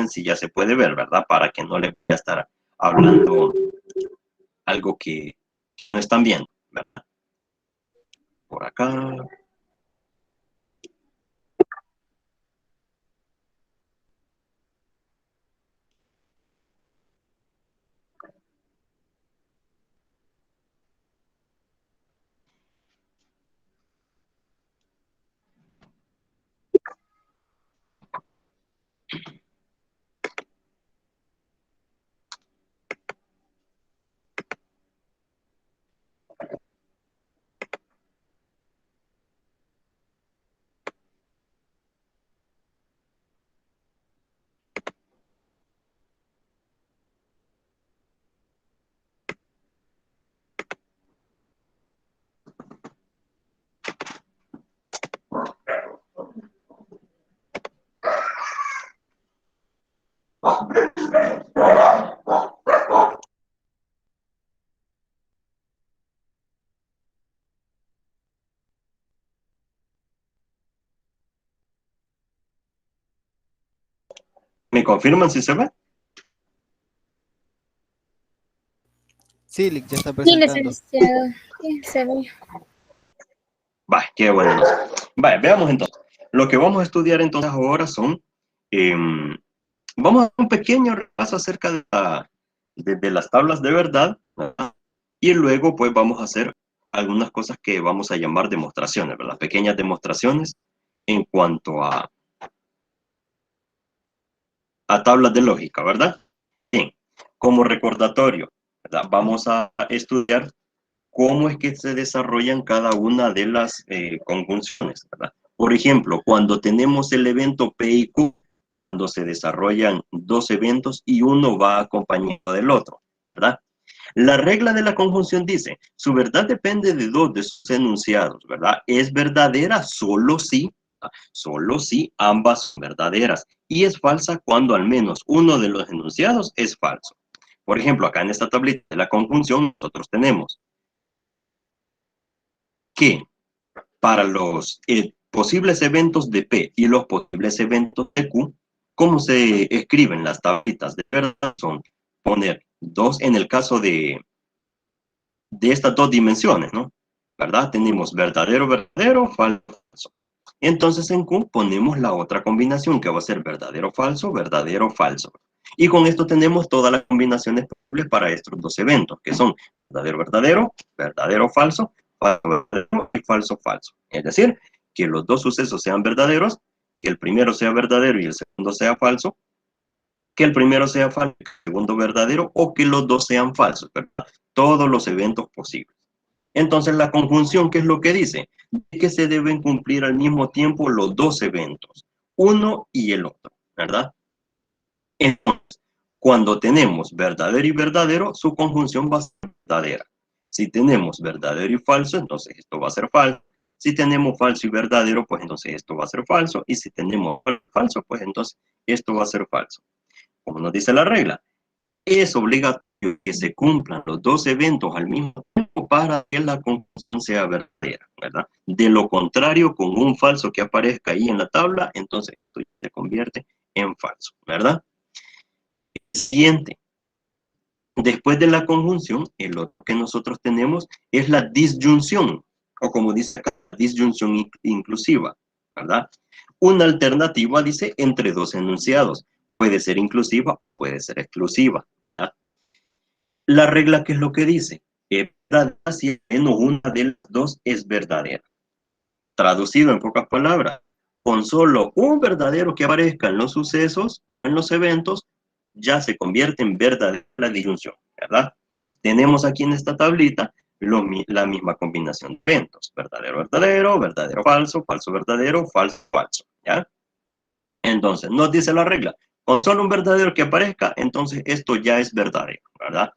en sí ya se puede ver, ¿verdad? Para que no le voy a estar hablando algo que no están viendo, ¿verdad? Por acá. ¿Me confirman si se ve? Sí, Lick, ya está Sí, presentando. licenciado. Sí, se ve. Vale, qué bueno. Vale, veamos entonces. Lo que vamos a estudiar entonces ahora son, vamos a hacer un pequeño repaso acerca de las tablas de verdad, ¿verdad? Y luego pues vamos a hacer algunas cosas que vamos a llamar demostraciones, ¿verdad? Pequeñas demostraciones en cuanto a tablas de lógica, ¿verdad? Bien, como recordatorio, ¿verdad? Vamos a estudiar cómo es que se desarrollan cada una de las conjunciones, ¿verdad? Por ejemplo, cuando tenemos el evento P y Q, cuando se desarrollan dos eventos y uno va acompañado del otro, ¿verdad? La regla de la conjunción dice, su verdad depende de dos de sus enunciados, ¿verdad? Es verdadera solo si ambas son verdaderas, y es falsa cuando al menos uno de los enunciados es falso. Por ejemplo, acá en esta tablita de la conjunción nosotros tenemos que para los posibles eventos de P y los posibles eventos de Q, ¿cómo se escriben las tablitas de verdad? Son poner dos en el caso de estas dos dimensiones, ¿no? ¿Verdad? Tenemos verdadero, verdadero, falso, falso. Entonces en Q ponemos la otra combinación que va a ser verdadero, falso, verdadero, falso. Y con esto tenemos todas las combinaciones posibles para estos dos eventos, que son verdadero, verdadero, verdadero, falso, falso, verdadero y falso, falso. Es decir, que los dos sucesos sean verdaderos, que el primero sea verdadero y el segundo sea falso, que el primero sea falso y el segundo verdadero, o que los dos sean falsos, ¿verdad? Todos los eventos posibles. Entonces, la conjunción, ¿qué es lo que dice? Que se deben cumplir al mismo tiempo los dos eventos, uno y el otro, ¿verdad? Entonces, cuando tenemos verdadero y verdadero, su conjunción va a ser verdadera. Si tenemos verdadero y falso, entonces esto va a ser falso. Si tenemos falso y verdadero, pues entonces esto va a ser falso. Y si tenemos falso, pues entonces esto va a ser falso. Como nos dice la regla, es obligatorio que se cumplan los dos eventos al mismo tiempo para que la conjunción sea verdadera, ¿verdad? De lo contrario, con un falso que aparezca ahí en la tabla, entonces esto se convierte en falso, ¿verdad? Siguiente. Después de la conjunción, el otro que nosotros tenemos es la disyunción, o como dice acá, disyunción inclusiva, ¿verdad? Una alternativa, dice, entre dos enunciados. Puede ser inclusiva, puede ser exclusiva, ¿verdad? La regla, ¿qué es lo que dice? Es verdadera si al menos una de las dos es verdadera. Traducido en pocas palabras, con solo un verdadero que aparezca en los sucesos, en los eventos, ya se convierte en verdadera la disyunción, ¿verdad? Tenemos aquí en esta tablita la misma combinación de eventos, verdadero, verdadero, verdadero, falso, falso, verdadero, falso, falso, ¿ya? Entonces, nos dice la regla, con solo un verdadero que aparezca, entonces esto ya es verdadero, ¿verdad?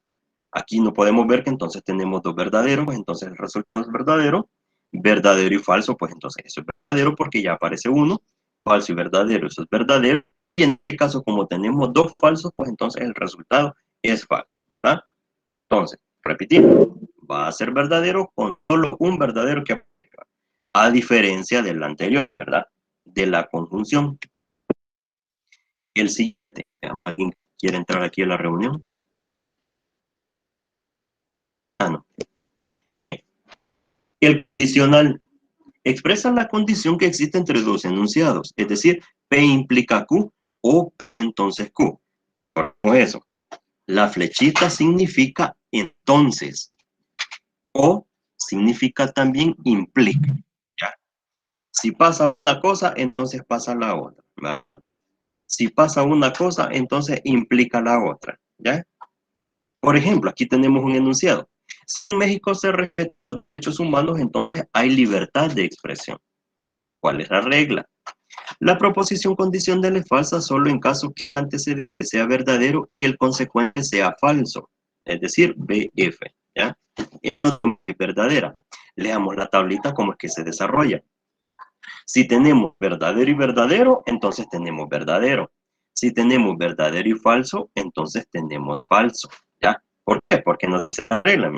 Aquí no podemos ver que entonces tenemos dos verdaderos, pues entonces el resultado es verdadero. Verdadero y falso, pues entonces eso es verdadero porque ya aparece uno. Falso y verdadero, eso es verdadero. Y en este caso, como tenemos dos falsos, pues entonces el resultado es falso, ¿verdad? Entonces, repetimos, va a ser verdadero con solo un verdadero que aparezca. A diferencia del anterior, ¿verdad? De la conjunción. El siguiente, quiere entrar aquí a la reunión. Ah, no. El condicional expresa la condición que existe entre dos enunciados, es decir, P implica Q o P entonces Q. Por eso, la flechita significa entonces o significa también implica. ¿Ya? Si pasa una cosa, entonces pasa la otra. ¿Va? Si pasa una cosa, entonces implica la otra. ¿Ya? Por ejemplo, aquí tenemos un enunciado. Si en México se respetan los derechos humanos, entonces hay libertad de expresión. ¿Cuál es la regla? La proposición condicional es falsa solo en caso que el antecedente sea verdadero y el consecuente sea falso, es decir, BF, ¿ya? Esto es verdadera. Leamos la tablita cómo es que se desarrolla. Si tenemos verdadero y verdadero, entonces tenemos verdadero. Si tenemos verdadero y falso, entonces tenemos falso, ¿ya? ¿Por qué? Porque no se arregla.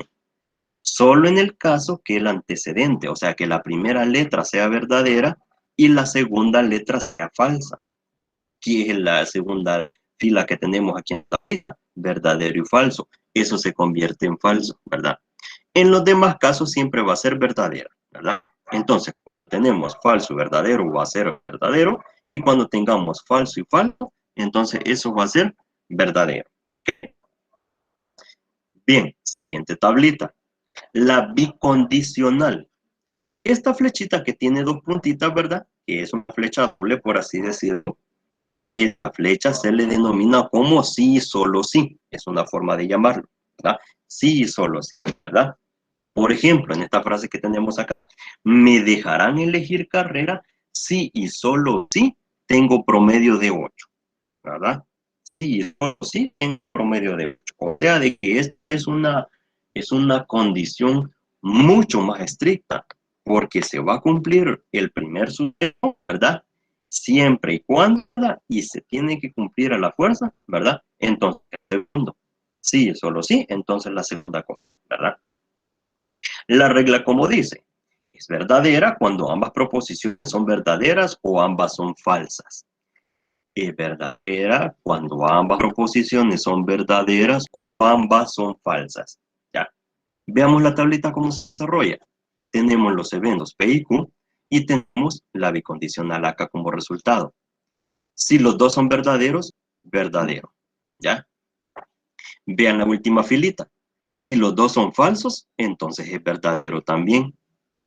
Solo en el caso que el antecedente, o sea, que la primera letra sea verdadera y la segunda letra sea falsa. Aquí es la segunda fila que tenemos aquí en la lista, verdadero y falso. Eso se convierte en falso, ¿verdad? En los demás casos siempre va a ser verdadera, ¿verdad? Entonces, tenemos falso y verdadero, va a ser verdadero. Y cuando tengamos falso y falso, entonces eso va a ser verdadero. Bien, siguiente tablita. La bicondicional. Esta flechita que tiene dos puntitas, ¿verdad? Que es una flecha doble, por así decirlo. Esta flecha se le denomina como sí y solo sí. Es una forma de llamarlo, ¿verdad? Sí y solo sí, ¿verdad? Por ejemplo, en esta frase que tenemos acá, me dejarán elegir carrera sí y solo sí tengo promedio de 8, ¿verdad? Sí y solo sí tengo promedio de 8. O sea, de que esta es una condición mucho más estricta, porque se va a cumplir el primer sujeto, ¿verdad? Siempre y cuando, y se tiene que cumplir a la fuerza, ¿verdad? Entonces, el segundo, sí, solo sí, entonces la segunda cosa, ¿verdad? La regla como dice, es verdadera cuando ambas proposiciones son verdaderas o ambas son falsas. Es verdadera cuando ambas proposiciones son verdaderas o ambas son falsas. Ya. Veamos la tablita cómo se desarrolla. Tenemos los eventos P y Q y tenemos la bicondicional acá como resultado. Si los dos son verdaderos, verdadero. ¿Ya? Vean la última filita. Si los dos son falsos, entonces es verdadero también.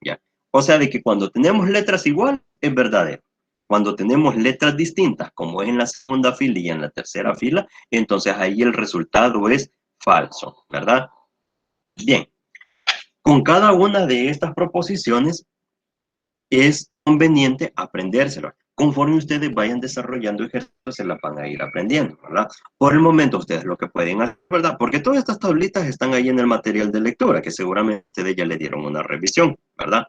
¿Ya? O sea, de que cuando tenemos letras igual, es verdadero. Cuando tenemos letras distintas, como es en la segunda fila y en la tercera fila, entonces ahí el resultado es falso, ¿verdad? Bien, con cada una de estas proposiciones es conveniente aprendérselo. Conforme ustedes vayan desarrollando ejercicios, se la van a ir aprendiendo, ¿verdad? Por el momento, ustedes lo que pueden hacer, ¿verdad? Porque todas estas tablitas están ahí en el material de lectura, que seguramente ustedes ya le dieron una revisión, ¿verdad?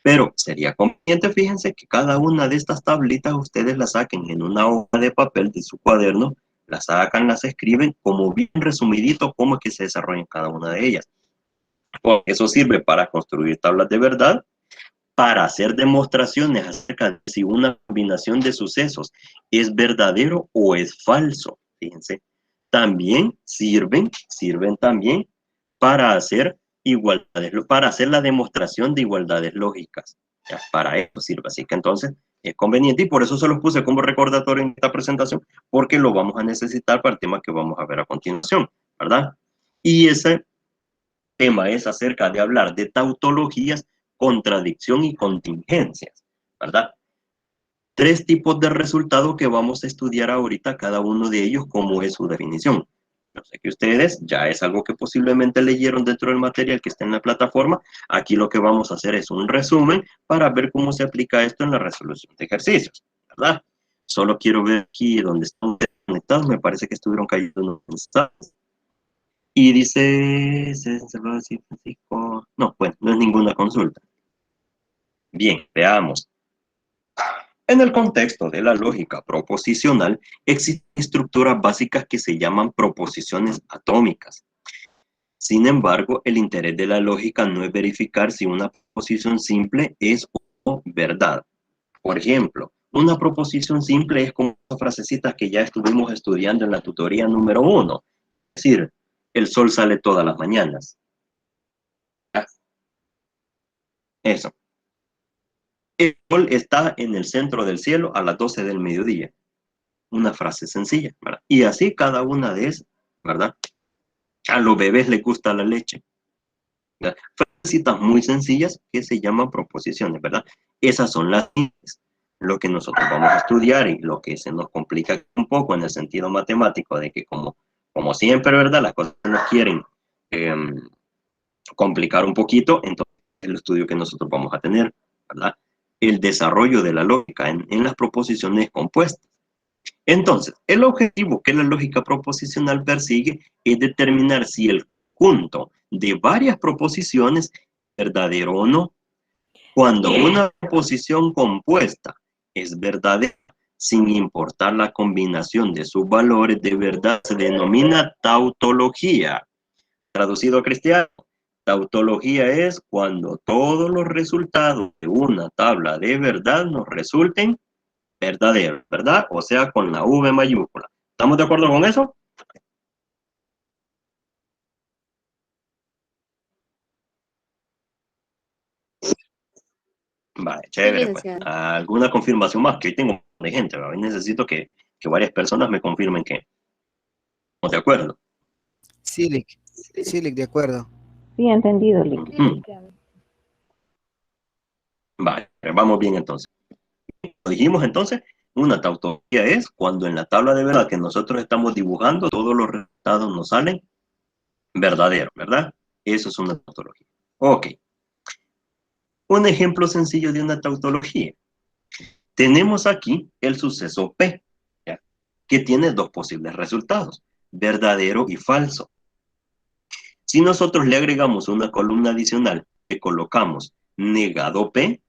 Pero sería conveniente, fíjense, que cada una de estas tablitas ustedes las saquen en una hoja de papel de su cuaderno, las sacan, las escriben como bien resumidito cómo es que se desarrollan cada una de ellas. Eso sirve para construir tablas de verdad, para hacer demostraciones acerca de si una combinación de sucesos es verdadero o es falso. Fíjense, también sirven también para hacer igualdades, para hacer la demostración de igualdades lógicas. Ya, para eso sirve. Así que entonces es conveniente y por eso se los puse como recordatorio en esta presentación, porque lo vamos a necesitar para el tema que vamos a ver a continuación, ¿verdad? Y ese tema es acerca de hablar de tautologías, contradicción y contingencias, ¿verdad? Tres tipos de resultados que vamos a estudiar ahorita, cada uno de ellos, cómo es su definición. Yo sé que ustedes ya es algo que posiblemente leyeron dentro del material que está en la plataforma. Aquí lo que vamos a hacer es un resumen para ver cómo se aplica esto en la resolución de ejercicios, ¿verdad? Solo quiero ver aquí donde están conectados, me parece que estuvieron cayendo unos mensajes. Y dice, no, bueno, no es ninguna consulta. Bien, veamos. En el contexto de la lógica proposicional, existen estructuras básicas que se llaman proposiciones atómicas. Sin embargo, el interés de la lógica no es verificar si una proposición simple es o no verdad. Por ejemplo, Una proposición simple es como esas frasecitas que ya estuvimos estudiando en la tutoría número 1. Es decir, el sol sale todas las mañanas. Eso. El sol está en el centro del cielo a las 12 del mediodía. Una frase sencilla, ¿verdad? Y así cada una de esas, ¿verdad? A los bebés les gusta la leche. ¿Verdad? Frasecitas muy sencillas que se llaman proposiciones, ¿verdad? Esas son las simples. Lo que nosotros vamos a estudiar y lo que se nos complica un poco en el sentido matemático de que como siempre, ¿verdad? Las cosas nos quieren complicar un poquito, entonces el estudio que nosotros vamos a tener, ¿verdad? El desarrollo de la lógica en las proposiciones compuestas. Entonces, el objetivo que la lógica proposicional persigue es determinar si el conjunto de varias proposiciones es verdadero o no. Cuando una proposición compuesta es verdadera, sin importar la combinación de sus valores de verdad, se denomina tautología. Traducido a cristiano, tautología es cuando todos los resultados de una tabla de verdad nos resulten verdaderos, ¿verdad? O sea, con la V mayúscula. ¿Estamos de acuerdo con eso? Vale, chévere, pues. ¿Alguna confirmación más? Que hoy tengo de gente, ¿verdad? Hoy necesito que varias personas me confirmen que estamos de acuerdo. Sí, Lick. Sí, Lick, de acuerdo. Sí, entendido, Lick. Vale, vamos bien entonces. Lo dijimos entonces, una tautología es cuando en la tabla de verdad que nosotros estamos dibujando, todos los resultados nos salen verdaderos, ¿verdad? Eso es una tautología. Ok. Un ejemplo sencillo de una tautología. Tenemos aquí el suceso P, ¿ya? Que tiene dos posibles resultados, verdadero y falso. Si nosotros le agregamos una columna adicional, le colocamos negado P,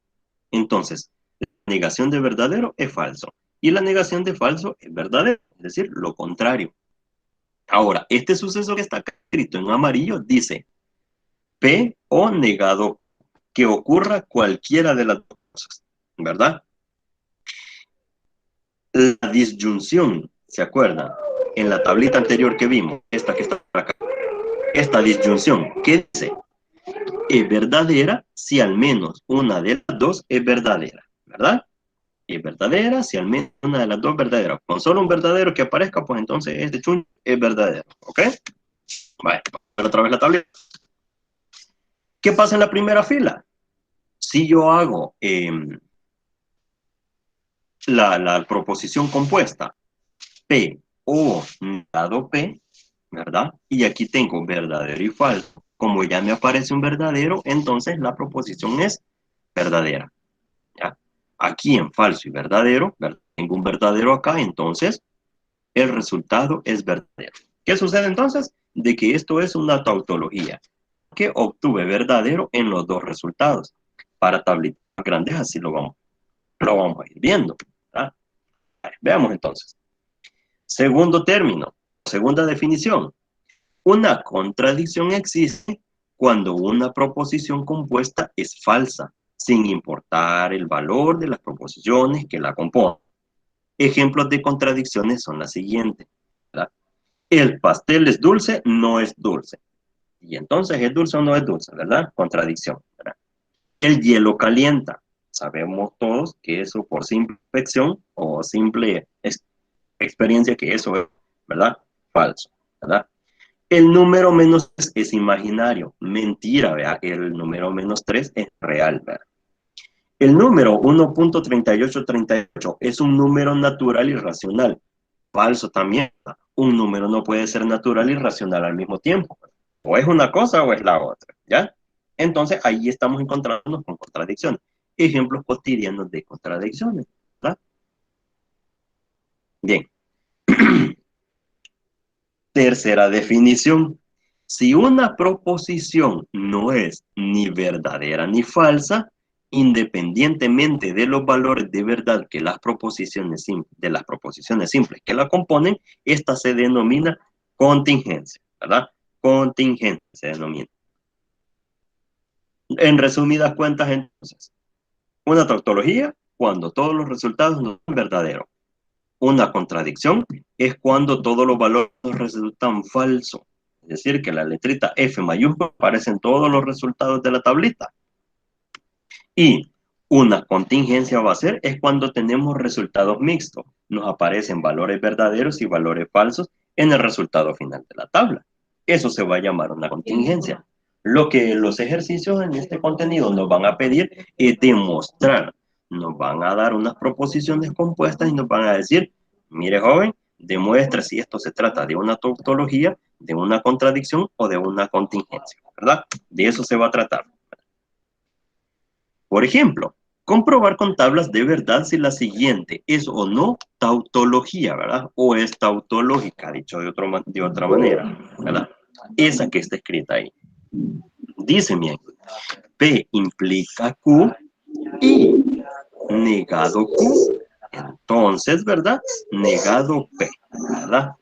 entonces la negación de verdadero es falso y la negación de falso es verdadero, es decir, lo contrario. Ahora, este suceso que está escrito en amarillo dice P o negado, que ocurra cualquiera de las dos cosas, ¿verdad? La disyunción, ¿se acuerdan? En la tablita anterior que vimos, esta que está acá, esta disyunción, ¿qué dice? Es verdadera si al menos una de las dos es verdadera, ¿verdad? Es verdadera si al menos una de las dos es verdadera. Con solo un verdadero que aparezca, pues entonces este chun es verdadero, ¿ok? Vale, vamos a ver otra vez la tableta. ¿Qué pasa en la primera fila? Si yo hago la proposición compuesta P o dado P, ¿verdad? Y aquí tengo verdadero y falso. Como ya me aparece un verdadero, entonces la proposición es verdadera, ¿ya? Aquí en falso y verdadero, ¿verdad? Tengo un verdadero acá, entonces el resultado es verdadero. ¿Qué sucede entonces? De que esto es una tautología, que obtuve verdadero en los dos resultados. Para tablitas grandes así lo vamos a ir viendo, ¿verdad? Veamos entonces. Segundo término, segunda definición. Una contradicción existe cuando una proposición compuesta es falsa, sin importar el valor de las proposiciones que la componen. Ejemplos de contradicciones son las siguientes, ¿verdad? El pastel es dulce, no es dulce. Y entonces, ¿es dulce o no es dulce? ¿Verdad? Contradicción, ¿verdad? El hielo calienta. Sabemos todos que eso por simple infección o simple experiencia que eso es, ¿verdad? Falso, ¿verdad? El número menos 3 es imaginario. Mentira, ¿verdad? El número menos 3 es real, ¿verdad? El número 1.3838 es un número natural y racional. Falso también. Un número no puede ser natural y racional al mismo tiempo. O es una cosa o es la otra, ¿ya? Entonces ahí estamos encontrándonos con contradicciones. Ejemplos cotidianos de contradicciones, ¿verdad? Bien. Tercera definición. Si una proposición no es ni verdadera ni falsa, independientemente de los valores de verdad que las proposiciones simples que la componen, esta se denomina contingencia, ¿verdad? Contingencia se denomina. En resumidas cuentas, entonces, una tautología cuando todos los resultados no son verdaderos. Una contradicción es cuando todos los valores nos resultan falsos. Es decir, que la letrita F mayúscula aparece en todos los resultados de la tablita. Y una contingencia va a ser es cuando tenemos resultados mixtos. Nos aparecen valores verdaderos y valores falsos en el resultado final de la tabla. Eso se va a llamar una contingencia. Lo que los ejercicios en este contenido nos van a pedir es demostrar. Nos van a dar unas proposiciones compuestas y nos van a decir, mire joven, demuestra si esto se trata de una tautología, de una contradicción o de una contingencia, ¿verdad? De eso se va a tratar. Por ejemplo, comprobar con tablas de verdad si la siguiente es o no tautología, ¿verdad? O es tautológica, dicho de otra manera, ¿verdad? Esa que está escrita ahí. Dice bien, P implica Q y negado Q. Entonces, ¿verdad? Negado P, ¿verdad?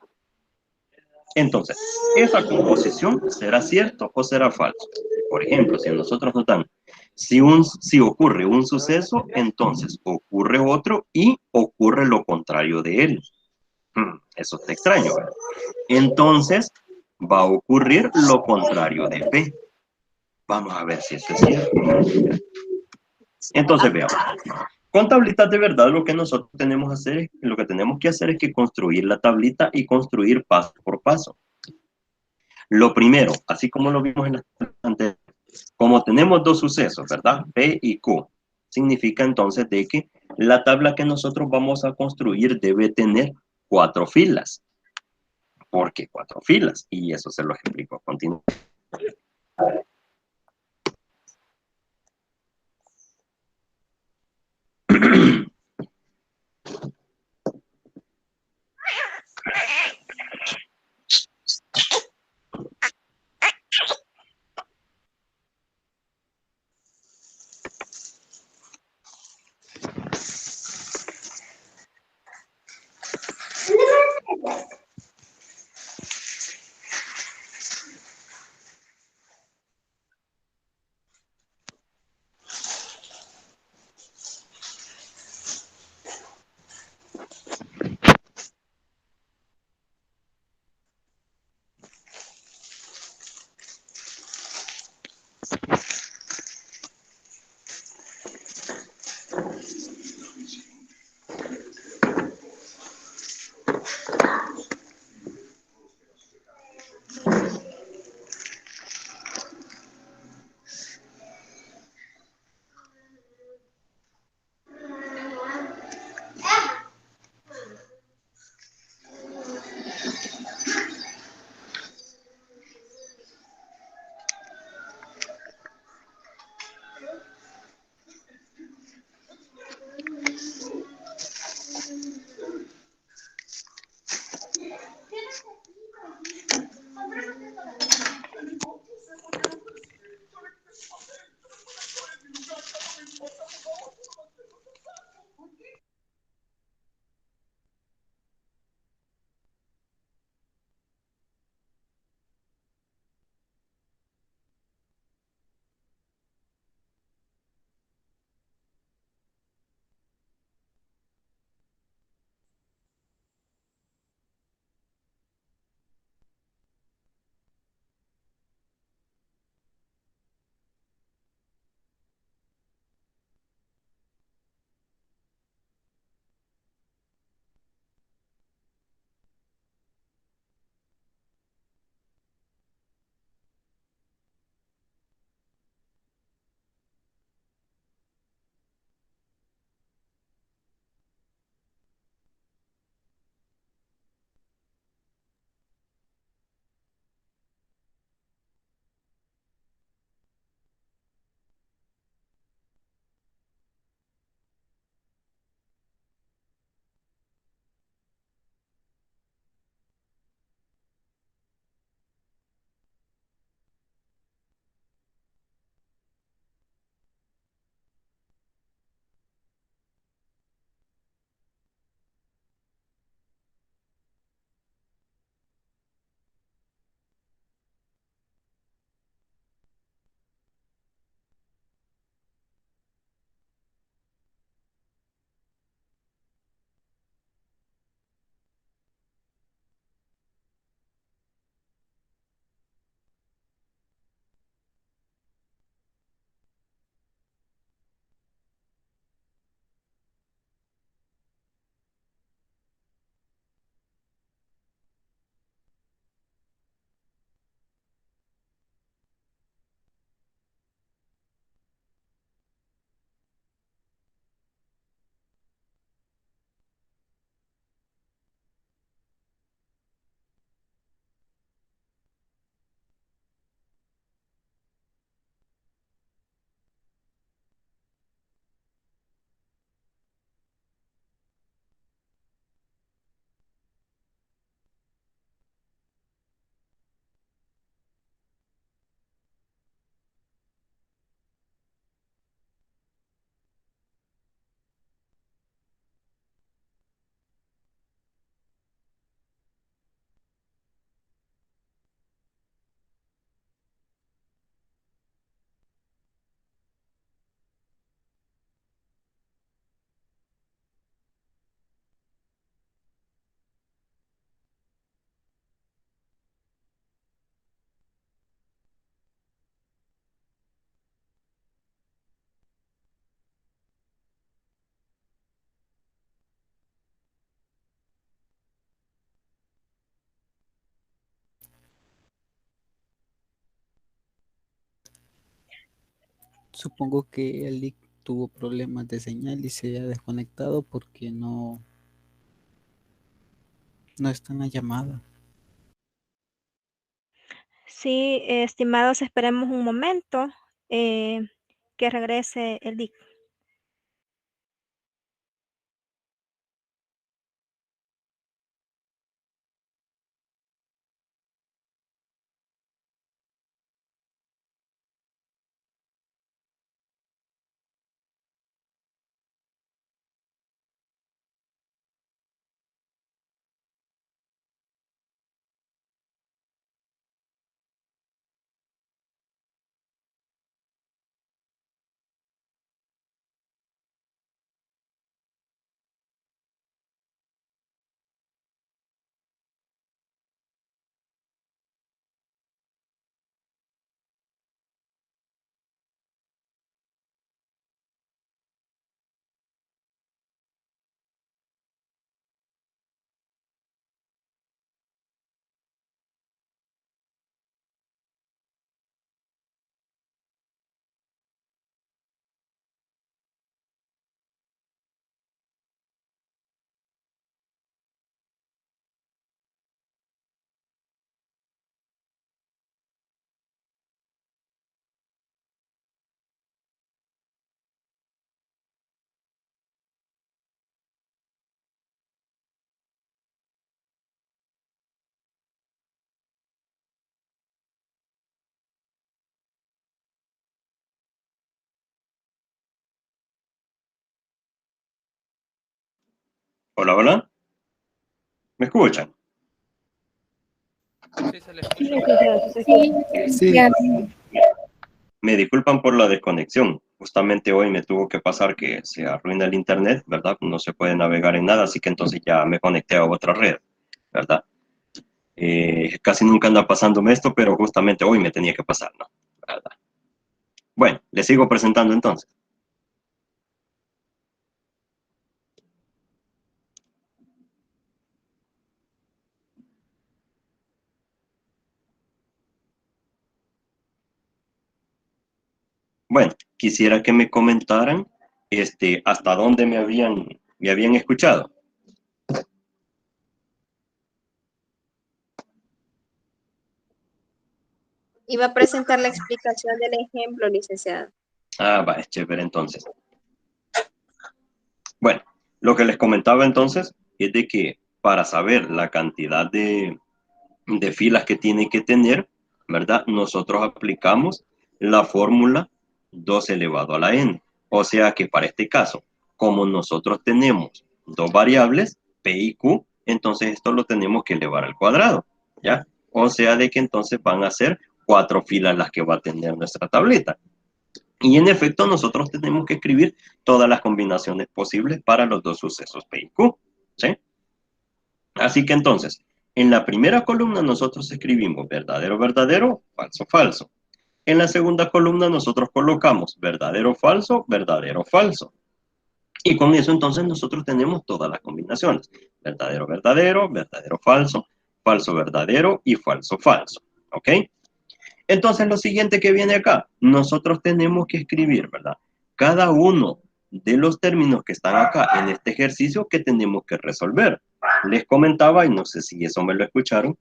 Entonces, ¿esa composición será cierto o será falso? Por ejemplo, si nosotros nos dan, si ocurre un suceso, entonces ocurre otro y ocurre lo contrario de él. Eso está extraño, ¿verdad? Entonces, va a ocurrir lo contrario de P. Vamos a ver si eso es cierto. Entonces, veamos. Con tablitas de verdad, lo que nosotros tenemos que hacer es que construir la tablita y construir paso por paso. Lo primero, así como lo vimos en la anterior, como tenemos dos sucesos, ¿verdad? P y Q, significa entonces de que la tabla que nosotros vamos a construir debe tener 4 filas. ¿Por qué 4 filas? Y eso se lo explico a continuación. Supongo que el link tuvo problemas de señal y se ha desconectado porque no está en la llamada. Sí, estimados, esperemos un momento eh, que regrese el DIC. Hola, hola. ¿Me escuchan? Sí, se le Sí, escucha. licenciado, sí se escucha. Sí, Ya. Me disculpan por la desconexión. Justamente hoy me tuvo que pasar que se arruina el internet, ¿verdad? No se puede navegar en nada, así que entonces ya me conecté a otra red, ¿verdad? Casi nunca anda pasándome esto, pero justamente hoy me tenía que pasar, ¿no? ¿Verdad? Bueno, le sigo presentando entonces. Bueno, quisiera que me comentaran hasta dónde me habían escuchado. Iba a presentar la explicación del ejemplo, licenciado. Ah, va, es chévere entonces. Bueno, lo que les comentaba entonces es de que para saber la cantidad de filas que tiene que tener, ¿verdad? Nosotros aplicamos la fórmula 2 elevado a la n. O sea que para este caso, como nosotros tenemos dos variables, p y q, entonces esto lo tenemos que elevar al cuadrado, ¿ya? O sea de que entonces van a ser 4 filas las que va a tener nuestra tableta. Y en efecto, nosotros tenemos que escribir todas las combinaciones posibles para los dos sucesos P y Q, ¿sí? Así que entonces, en la primera columna nosotros escribimos verdadero, verdadero, falso, falso. En la segunda columna nosotros colocamos verdadero, falso, verdadero, falso. Y con eso entonces nosotros tenemos todas las combinaciones. Verdadero, verdadero, verdadero, falso, falso, verdadero y falso, falso. ¿Ok? Entonces, lo siguiente que viene acá, nosotros tenemos que escribir, ¿verdad? Cada uno de los términos que están acá en este ejercicio que tenemos que resolver. Les comentaba, y no sé si eso me lo escucharon,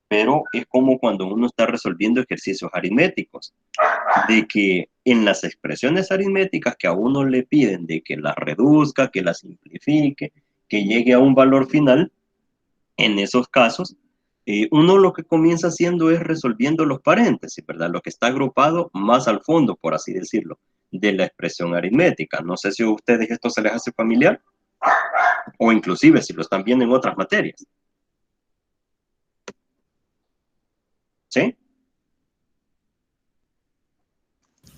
pero es como cuando uno está resolviendo ejercicios aritméticos, de que en las expresiones aritméticas que a uno le piden de que las reduzca, que las simplifique, que llegue a un valor final, en esos casos, uno lo que comienza haciendo es resolviendo los paréntesis, ¿verdad? Lo que está agrupado más al fondo, por así decirlo, de la expresión aritmética. No sé si a ustedes esto se les hace familiar o inclusive si lo están viendo en otras materias. ¿Sí?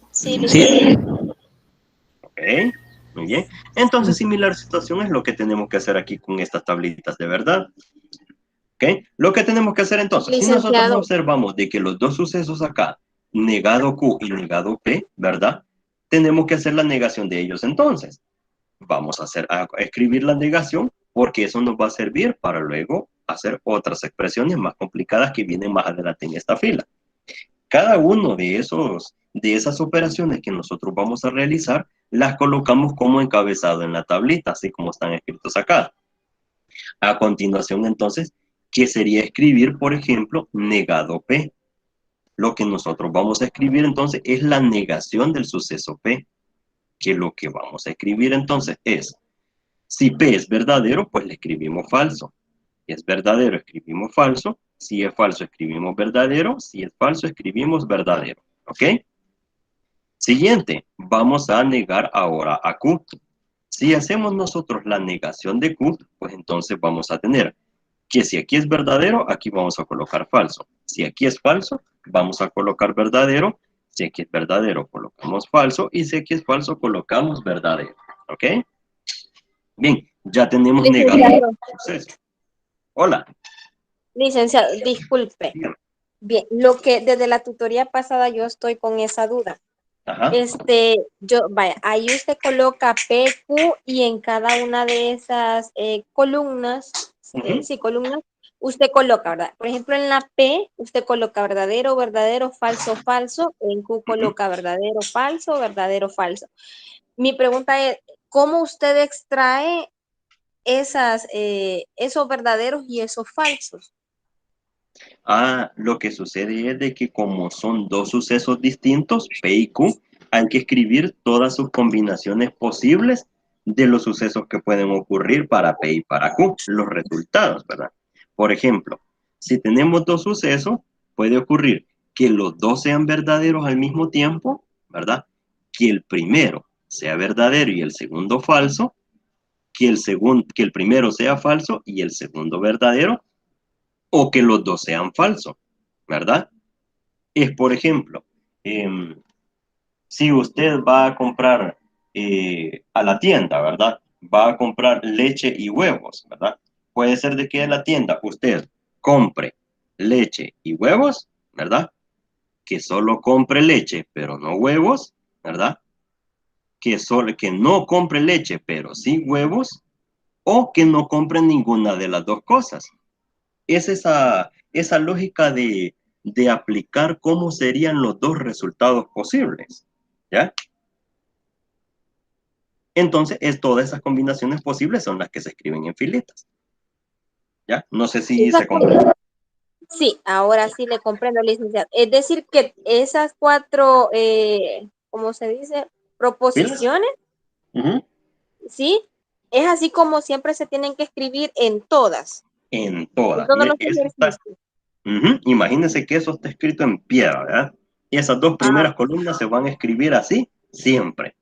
Sí, licenciado. Ok, muy bien. Entonces, similar situación es lo que tenemos que hacer aquí con estas tablitas de verdad. ¿Ok? Lo que tenemos que hacer entonces, si nosotros Licenciado, observamos de que los dos sucesos acá, negado Q y negado P, ¿verdad? Tenemos que hacer la negación de ellos entonces. Vamos a escribir la negación porque eso nos va a servir para luego hacer otras expresiones más complicadas que vienen más adelante en esta fila. Cada uno de esos de esas operaciones que nosotros vamos a realizar, las colocamos como encabezado en la tablita, así como están escritos acá. A continuación, entonces, ¿qué sería escribir, por ejemplo, negado P? Lo que nosotros vamos a escribir, entonces, es la negación del suceso P. Que lo que vamos a escribir, entonces, es, si P es verdadero, pues le escribimos falso. Si es verdadero, escribimos falso. Si es falso, escribimos verdadero. Si es falso, escribimos verdadero. ¿Ok? Siguiente, vamos a negar ahora a Q. Si hacemos nosotros la negación de Q, pues entonces vamos a tener que si aquí es verdadero, aquí vamos a colocar falso. Si aquí es falso, vamos a colocar verdadero. Si aquí es verdadero, colocamos falso. Y si aquí es falso, colocamos verdadero. ¿Ok? Bien, ya tenemos negado Licenciado, el suceso. Hola. licenciado, disculpe. Dígame. Bien, lo que desde la tutoría pasada yo estoy con esa duda. Ajá. Vaya, ahí usted coloca P, Q y en cada una de esas columnas, Ujú. sí, columnas, usted coloca, ¿verdad? Por ejemplo, en la P, usted coloca verdadero, verdadero, falso, falso. En Q coloca verdadero, falso, falso. Mi pregunta es, ¿cómo usted extrae esos verdaderos y esos falsos? Lo que sucede es de que como son dos sucesos distintos, P y Q, hay que escribir todas sus combinaciones posibles de los sucesos que pueden ocurrir para P y para Q, los resultados, ¿verdad? Por ejemplo, si tenemos dos sucesos, puede ocurrir que los dos sean verdaderos al mismo tiempo, ¿verdad? Que el primero sea verdadero y el segundo falso, que el primero sea falso y el segundo verdadero, o que los dos sean falsos, ¿verdad? Es, por ejemplo, si usted va a comprar a la tienda, ¿verdad? Va a comprar leche y huevos, ¿verdad? Puede ser de que en la tienda usted compre leche y huevos, ¿verdad? Que solo compre leche, pero no huevos, ¿verdad? Que no compre leche, pero sí huevos, o que no compre ninguna de las dos cosas. Es esa lógica de aplicar cómo serían los dos resultados posibles, ¿ya? Entonces, todas esas combinaciones posibles son las que se escriben en filitas, ¿ya? No sé si se comprende. Sí, ahora sí le comprendo, licenciado. Es decir, que esas cuatro, ¿cómo se dice? Proposiciones, Ujú. ¿sí? Es así como siempre se tienen que escribir en todas En todas. los ejercicios. Imagínense que eso está escrito en piedra, ¿verdad? Y esas dos primeras columnas se van a escribir así siempre.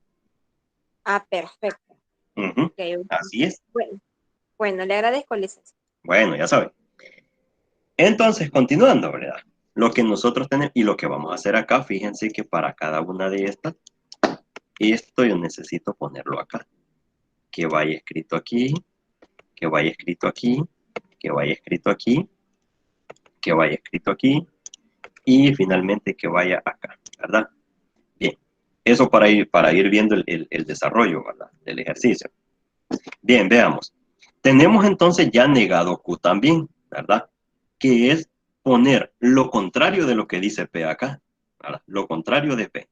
Perfecto. Ujú. Okay. Así es. Bueno, le agradezco, licenciado. Bueno, ya saben. Entonces, continuando, ¿verdad? Lo que nosotros tenemos y lo que vamos a hacer acá, fíjense que para cada una de estas, esto yo necesito ponerlo acá. Que vaya escrito aquí, que vaya escrito aquí, que vaya escrito aquí, que vaya escrito aquí y finalmente que vaya acá, ¿verdad? Bien, eso para ir viendo el desarrollo, ¿verdad? Del ejercicio. Bien, veamos. Tenemos entonces ya negado Q también, ¿verdad? Que es poner lo contrario de lo que dice P acá, ¿verdad? Lo contrario de P.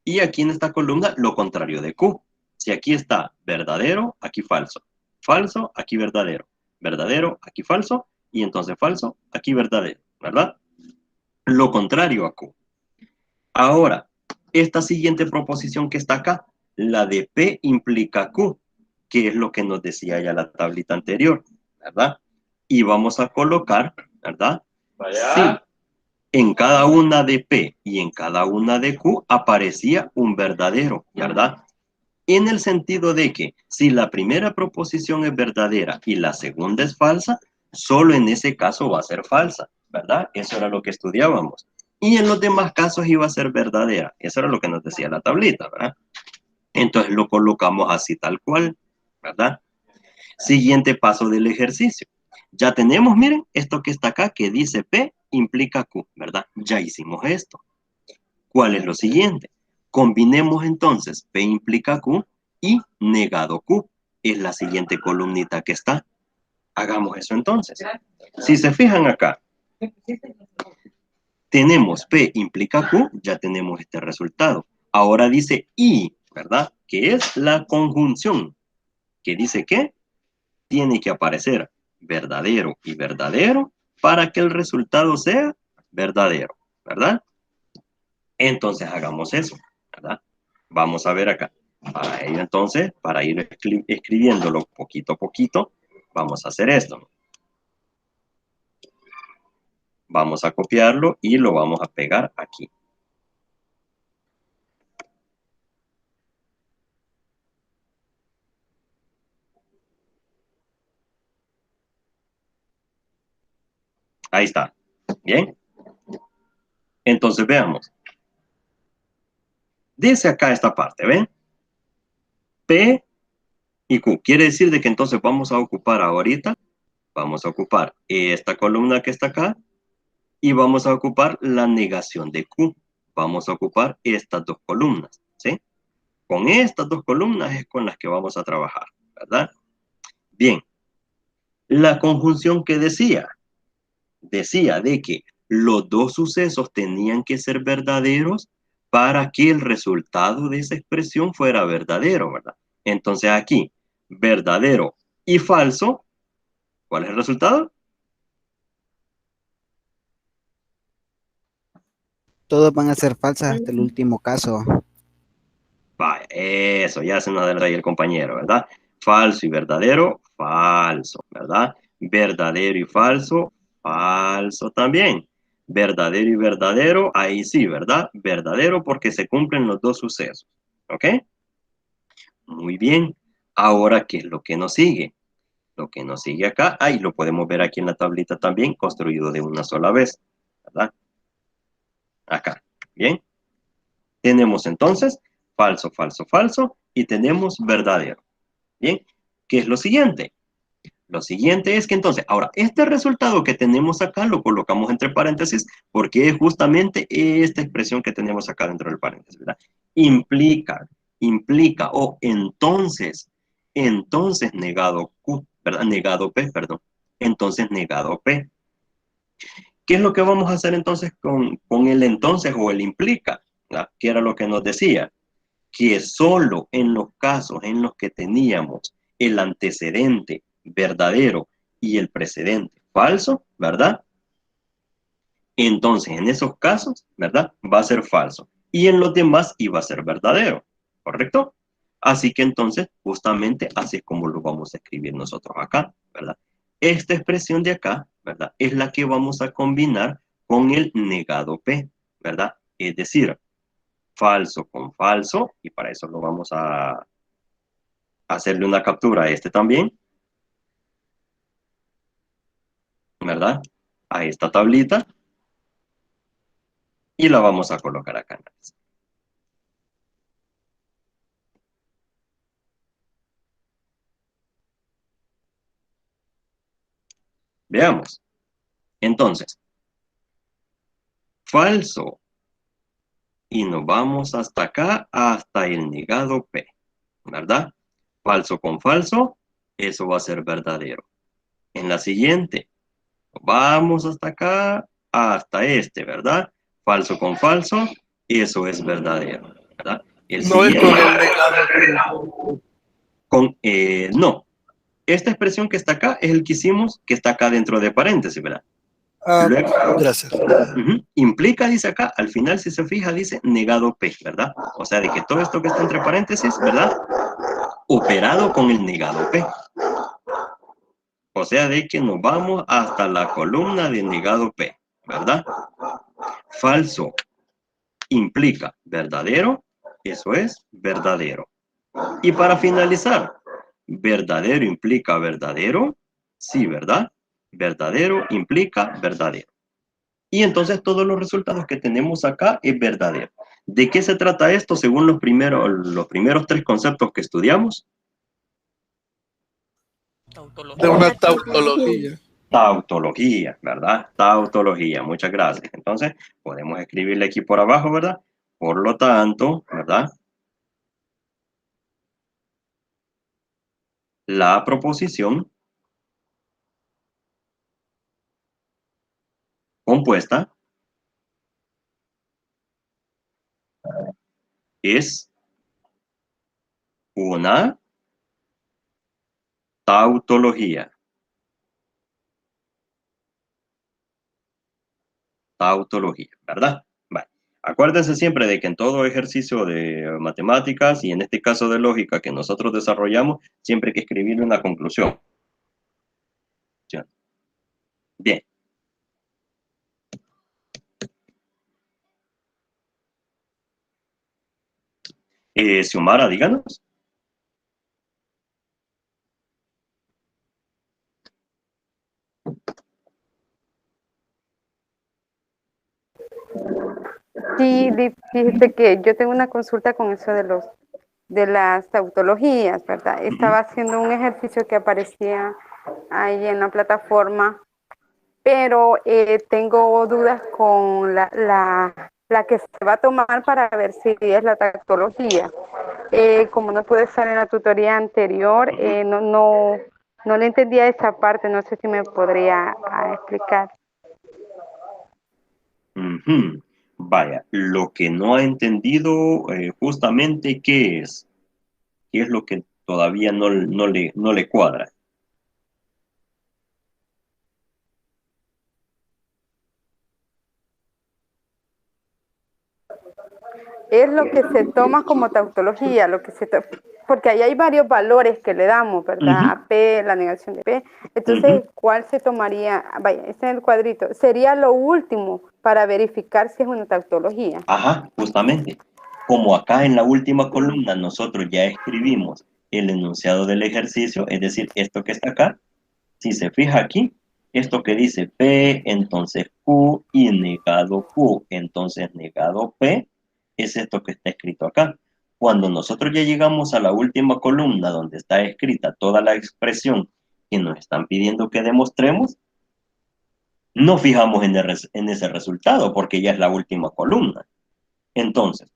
Y aquí en esta columna, lo contrario de Q. Si aquí está verdadero, aquí falso. Falso, aquí verdadero. Verdadero, aquí falso. Y entonces falso, aquí verdadero, ¿verdad? Lo contrario a Q. Ahora, esta siguiente proposición que está acá, la de P implica Q, que es lo que nos decía ya la tablita anterior, ¿verdad? Y vamos a colocar, ¿verdad? Sí, en cada una de P y en cada una de Q aparecía un verdadero, ¿verdad? En el sentido de que si la primera proposición es verdadera y la segunda es falsa, solo en ese caso va a ser falsa, ¿verdad? Eso era lo que estudiábamos. Y en los demás casos iba a ser verdadera. Eso era lo que nos decía la tablita, ¿verdad? Entonces lo colocamos así tal cual, ¿verdad? Siguiente paso del ejercicio. Ya tenemos, miren, esto que está acá que dice P implica Q, ¿verdad? Ya hicimos esto. ¿Cuál es lo siguiente? Combinemos entonces P implica Q y negado Q. Es la siguiente columnita que está. Hagamos eso entonces. Si se fijan acá, tenemos P implica Q, ya tenemos este resultado. Ahora dice I, ¿verdad? Que es la conjunción. Que dice que tiene que aparecer verdadero y verdadero para que el resultado sea verdadero, ¿verdad? Entonces hagamos eso, ¿verdad? Vamos a ver acá. Para ello entonces, para ir escribiéndolo poquito a poquito, vamos a hacer esto. Vamos a copiarlo y lo vamos a pegar aquí. Ahí está. Bien. Entonces veamos. Dice acá esta parte, ¿ven? P y Q. Quiere decir de que entonces vamos a ocupar ahorita, vamos a ocupar esta columna que está acá y vamos a ocupar la negación de Q. Vamos a ocupar estas dos columnas, ¿sí? Con estas dos columnas es con las que vamos a trabajar, ¿verdad? Bien. La conjunción que decía de que los dos sucesos tenían que ser verdaderos para que el resultado de esa expresión fuera verdadero, ¿verdad? Entonces aquí, verdadero y falso, ¿cuál es el resultado? Todos van a ser falsas hasta el último caso. Vaya, eso, ya se nos adelanta ahí el compañero, ¿verdad? Falso y verdadero, falso, ¿verdad? Verdadero y falso, falso también. Verdadero y verdadero, ahí sí, ¿verdad? Verdadero porque se cumplen los dos sucesos, ¿ok? Muy bien. Ahora, ¿qué es lo que nos sigue? Lo que nos sigue acá, ahí lo podemos ver aquí en la tablita también, construido de una sola vez, ¿verdad? Acá, ¿bien? Tenemos entonces falso, falso, falso y tenemos verdadero. Bien, ¿qué es lo siguiente? Lo siguiente es que entonces, ahora, este resultado que tenemos acá lo colocamos entre paréntesis porque es justamente esta expresión que tenemos acá dentro del paréntesis, ¿verdad? Implica, o entonces negado Q, ¿verdad? Negado P, perdón. Entonces negado P. ¿Qué es lo que vamos a hacer entonces con el entonces o el implica? ¿Verdad? ¿Qué era lo que nos decía? Que solo en los casos en los que teníamos el antecedente verdadero y el precedente falso, ¿verdad? Entonces, en esos casos, ¿verdad? Va a ser falso. Y en los demás iba a ser verdadero, ¿correcto? Así que entonces, justamente así es como lo vamos a escribir nosotros acá, ¿verdad? Esta expresión de acá, ¿verdad? Es la que vamos a combinar con el negado P, ¿verdad? Es decir, falso con falso, y para eso lo vamos a hacerle una captura a este también, ¿verdad? A esta tablita, y la vamos a colocar acá. Veamos. Entonces, falso, y nos vamos hasta acá, hasta el negado P, ¿verdad? Falso con falso, eso va a ser verdadero. En la siguiente, vamos hasta acá, hasta este, ¿verdad? Falso con falso, eso es verdadero, ¿verdad? El No es siguiente, con el negado. no. Esta expresión que está acá es el que hicimos, que está acá dentro de paréntesis, ¿verdad? Ah, Luego, gracias. implica, dice acá, al final si se fija, dice negado P, ¿verdad? O sea, de que todo esto que está entre paréntesis, ¿verdad? Operado con el negado P. O sea, de que nos vamos hasta la columna de negado P, ¿verdad? Falso implica verdadero, eso es verdadero. Y para finalizar, verdadero implica verdadero, sí, ¿verdad? Verdadero implica verdadero. Y entonces todos los resultados que tenemos acá es verdadero. ¿De qué se trata esto según los primeros tres conceptos que estudiamos? De una tautología. Tautología, ¿verdad? Tautología, muchas gracias. Entonces, podemos escribirle aquí por abajo, ¿verdad? Por lo tanto, ¿verdad? La proposición compuesta es una tautología. Tautología, ¿verdad? Vale. Acuérdense siempre de que en todo ejercicio de matemáticas y en este caso de lógica que nosotros desarrollamos, siempre hay que escribir una conclusión. Bien. Xiomara, díganos. Sí, fíjate que yo tengo una consulta con eso de las tautologías, ¿verdad? Estaba haciendo un ejercicio que aparecía ahí en la plataforma, pero tengo dudas con la que se va a tomar para ver si es la tautología. Como no pude estar en la tutoría anterior, no le entendía esa parte, no sé si me podría explicar. Vaya, lo que no ha entendido justamente qué es lo que todavía no le cuadra. Es lo que se toma como tautología, porque ahí hay varios valores que le damos, ¿verdad? A P, la negación de P. Entonces, ¿cuál se tomaría? Vaya, está en el cuadrito. Sería lo último para verificar si es una tautología. Ajá, justamente. Como acá en la última columna nosotros ya escribimos el enunciado del ejercicio, es decir, esto que está acá, si se fija aquí, esto que dice P, entonces Q, y negado Q, entonces negado P, es esto que está escrito acá. Cuando nosotros ya llegamos a la última columna donde está escrita toda la expresión que nos están pidiendo que demostremos, no fijamos en ese resultado porque ya es la última columna. Entonces,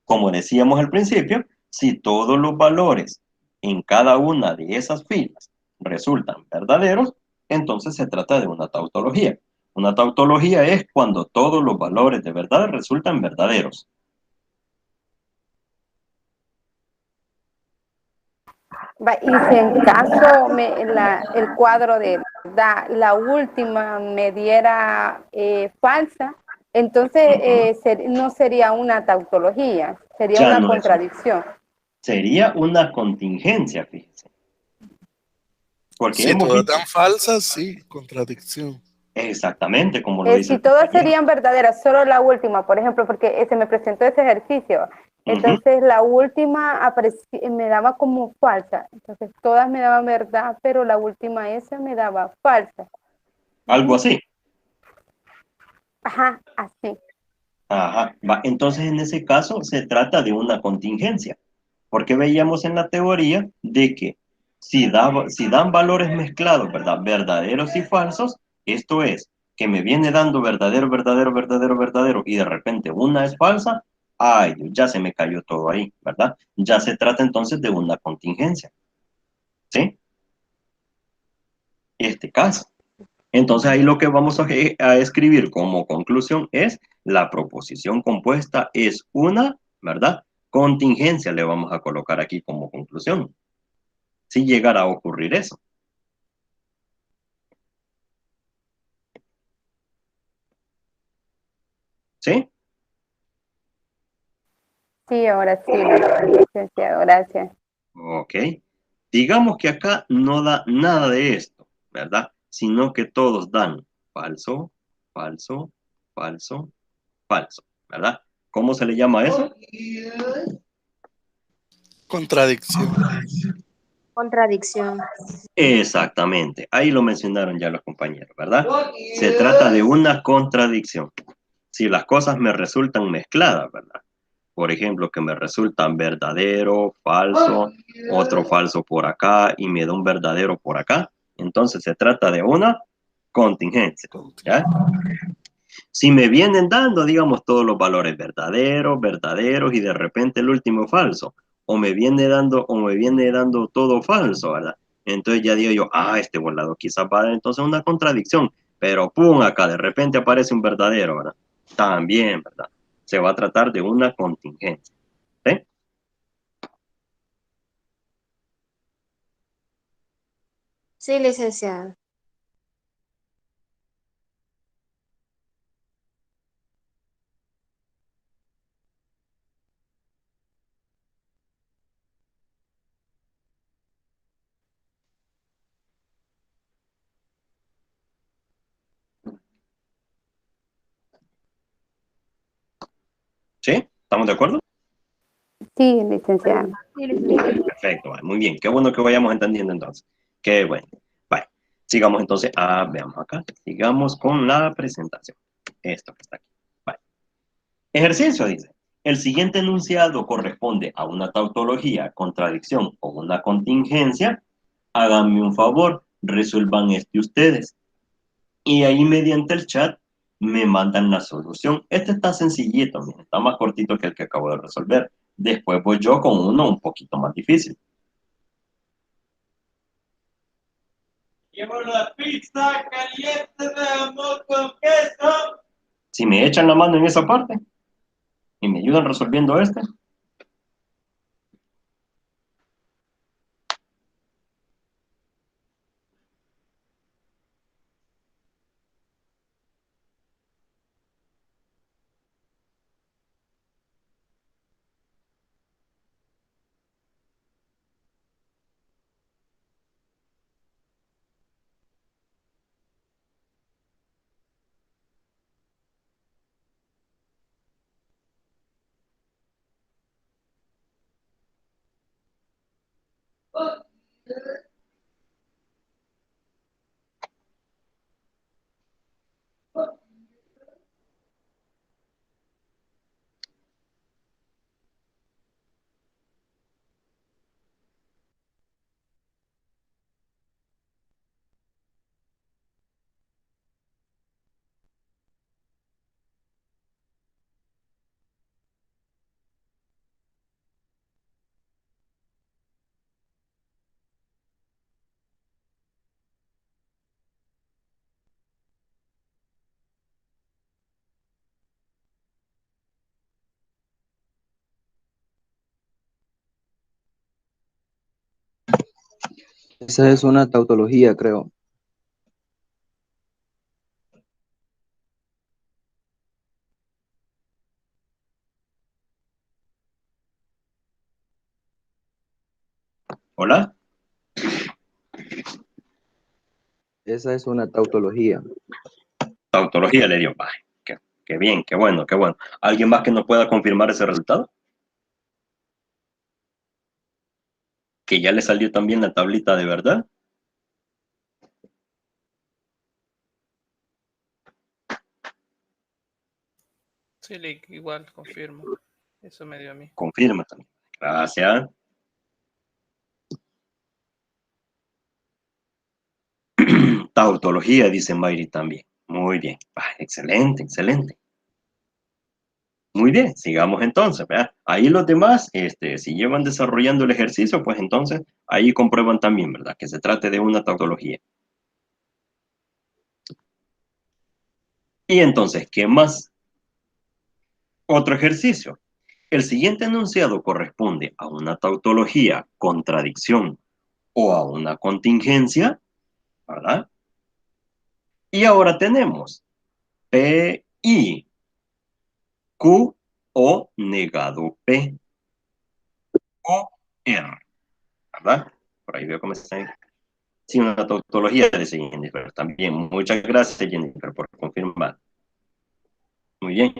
como decíamos al principio, si todos los valores en cada una de esas filas resultan verdaderos, entonces se trata de una tautología. Una tautología es cuando todos los valores de verdad resultan verdaderos. Y si en caso el cuadro de la última me diera falsa, entonces no sería una tautología, sería Ya una no contradicción. Sería una contingencia, fíjense. Porque si hemos todas visto dan falsas, sí, contradicción. exactamente como lo dice Si el todas compañero. serían verdaderas, solo la última, por ejemplo, porque se me presentó ese ejercicio, entonces la última me daba como falsa, entonces todas me daban verdad, pero la última esa me daba falsa. Algo así. Ajá, así. Ajá. Entonces, en ese caso, se trata de una contingencia. Porque veíamos en la teoría de que si dan valores mezclados, ¿verdad? Verdaderos y falsos, esto es, que me viene dando verdadero, verdadero, verdadero, verdadero, y de repente una es falsa, ay, ya se me cayó todo ahí, ¿verdad? Ya se trata entonces de una contingencia. ¿Sí? Este caso. Entonces ahí lo que vamos a escribir como conclusión es la proposición compuesta es una, ¿verdad? Contingencia le vamos a colocar aquí como conclusión. Si llegara a ocurrir eso. ¿Sí? Sí, ahora sí, licenciado, gracias. Ok. Digamos que acá no da nada de esto, ¿verdad? Sino que todos dan falso, falso, falso, falso, ¿verdad? ¿Cómo se le llama eso? Contradicción. Contradicción. Exactamente. Ahí lo mencionaron ya los compañeros, ¿verdad? Se trata de una contradicción. Si las cosas me resultan mezcladas, ¿verdad? Por ejemplo, que me resultan verdadero, falso, otro falso por acá y me da un verdadero por acá. Entonces se trata de una contingencia, ¿ya? Si me vienen dando, digamos, todos los valores verdaderos, verdaderos y de repente el último falso, o me viene dando todo falso, ¿verdad? Entonces ya digo yo, este volado quizás va a dar entonces una contradicción, pero pum, acá de repente aparece un verdadero, ¿verdad? También, ¿verdad? Se va a tratar de una contingencia. Sí, licenciada. ¿Sí? ¿Estamos de acuerdo? Sí, licenciada. Sí, licenciada. Perfecto, vale, muy bien. Qué bueno que vayamos entendiendo entonces. Qué bueno. Vale, sigamos entonces. Veamos acá. Sigamos con la presentación. Esto que está aquí. Vale. Ejercicio dice. El siguiente enunciado corresponde a una tautología, contradicción o una contingencia. Háganme un favor, resuelvan este ustedes. Y ahí mediante el chat me mandan la solución. Este está sencillito, miren, está más cortito que el que acabo de resolver. Después voy yo con uno un poquito más difícil. Llevo la pizza caliente de jamón con queso. Si me echan la mano en esa parte y me ayudan resolviendo este. Esa es una tautología, creo. ¿Hola? Esa es una tautología. Tautología le dio. Ay, qué bien, qué bueno, qué bueno. ¿Alguien más que nos pueda confirmar ese resultado? Que ya le salió también la tablita de verdad. Sí, igual, confirmo. Eso me dio a mí. Confirma también. Gracias. Tautología, dice Mayri también. Muy bien. Excelente, excelente. Muy bien, sigamos entonces, ¿verdad? Ahí los demás, si llevan desarrollando el ejercicio, pues entonces ahí comprueban también, ¿verdad? Que se trate de una tautología. Y entonces, ¿qué más? Otro ejercicio. El siguiente enunciado corresponde a una tautología, contradicción o a una contingencia, ¿verdad? Y ahora tenemos P, I, Q o negado P o R, ¿verdad? Por ahí veo cómo están. Sí, una tautología de Jennifer también. Muchas gracias, Jennifer, por confirmar. Muy bien.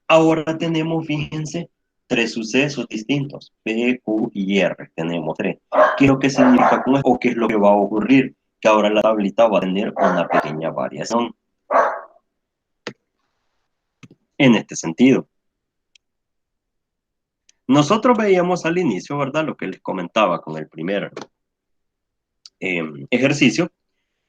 Ahora tenemos, fíjense, tres sucesos distintos, P, Q y R. Tenemos tres. ¿Qué es lo que significa con esto? ¿O qué es lo que va a ocurrir? Que ahora la tablita va a tener una pequeña variación. En este sentido. Nosotros veíamos al inicio, ¿verdad? Lo que les comentaba con el primer ejercicio,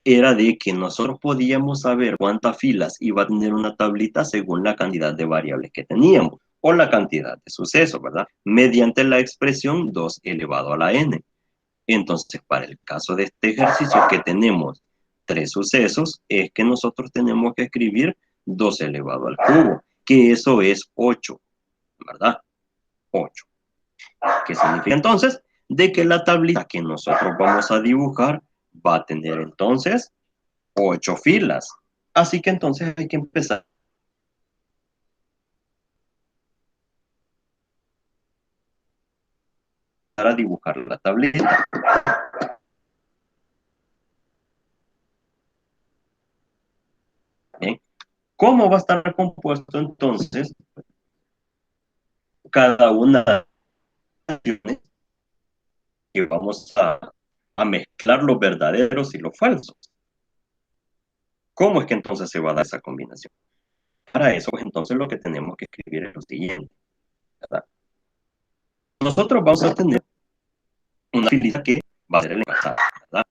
era de que nosotros podíamos saber cuántas filas iba a tener una tablita según la cantidad de variables que teníamos, o la cantidad de sucesos, ¿verdad? Mediante la expresión 2 elevado a la n. Entonces, para el caso de este ejercicio que tenemos tres sucesos, es que nosotros tenemos que escribir 2 elevado al cubo, que eso es 8, ¿verdad? 8. ¿Qué significa entonces? De que la tablita que nosotros vamos a dibujar va a tener entonces 8 filas. Así que entonces hay que empezar a dibujar la tableta. ¿Bien? ¿Cómo va a estar compuesto entonces cada una de las acciones? Que vamos a mezclar los verdaderos y los falsos. ¿Cómo es que entonces se va a dar esa combinación? Para eso, pues, entonces lo que tenemos que escribir es lo siguiente, ¿verdad? Nosotros vamos a tener una filita que va a ser el enlazado, ¿verdad?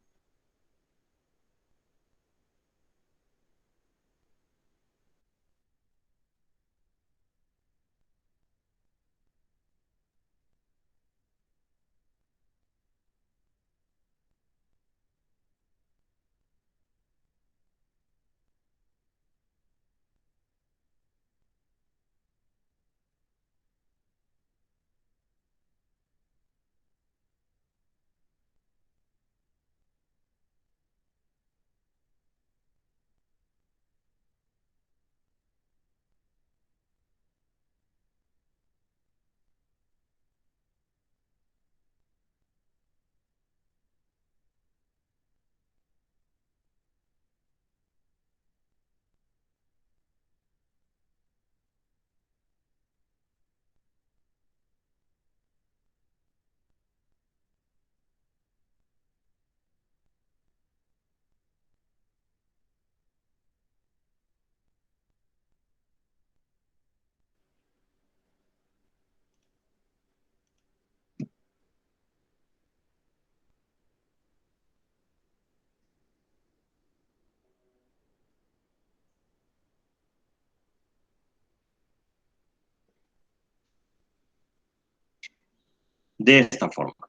De esta forma.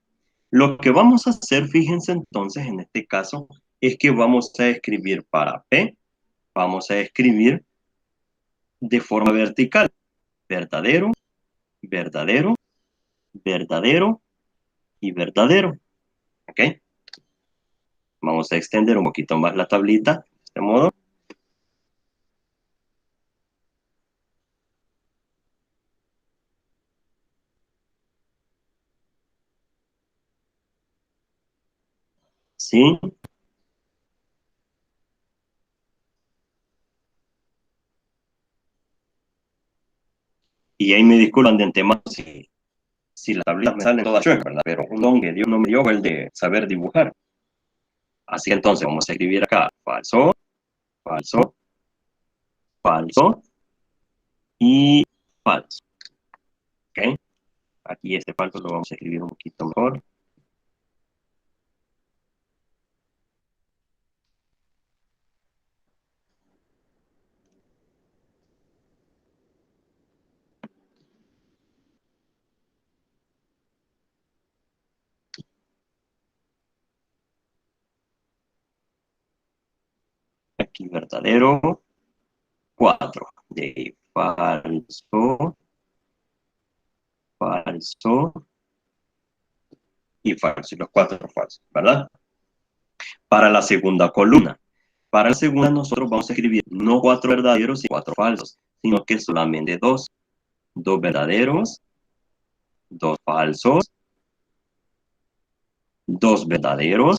Lo que vamos a hacer, fíjense entonces en este caso, es que vamos a escribir para P, vamos a escribir de forma vertical, verdadero, verdadero, verdadero y verdadero. ¿Ok? Vamos a extender un poquito más la tablita, de este modo. ¿Sí? Y ahí me disculpan de antemano si las tablitas me salen todas chuecas, ¿verdad? Pero un don que Dios no me dio fue el de saber dibujar. Así entonces vamos a escribir acá falso, falso, falso y falso. ¿Ok? Aquí este falso lo vamos a escribir un poquito mejor. Aquí verdadero, 4. De falso, falso y falso. Y los 4 falsos, ¿verdad? Para la segunda columna. Para la segunda nosotros vamos a escribir no 4 verdaderos y 4 falsos, sino que solamente 2. 2 verdaderos, 2 falsos, 2 verdaderos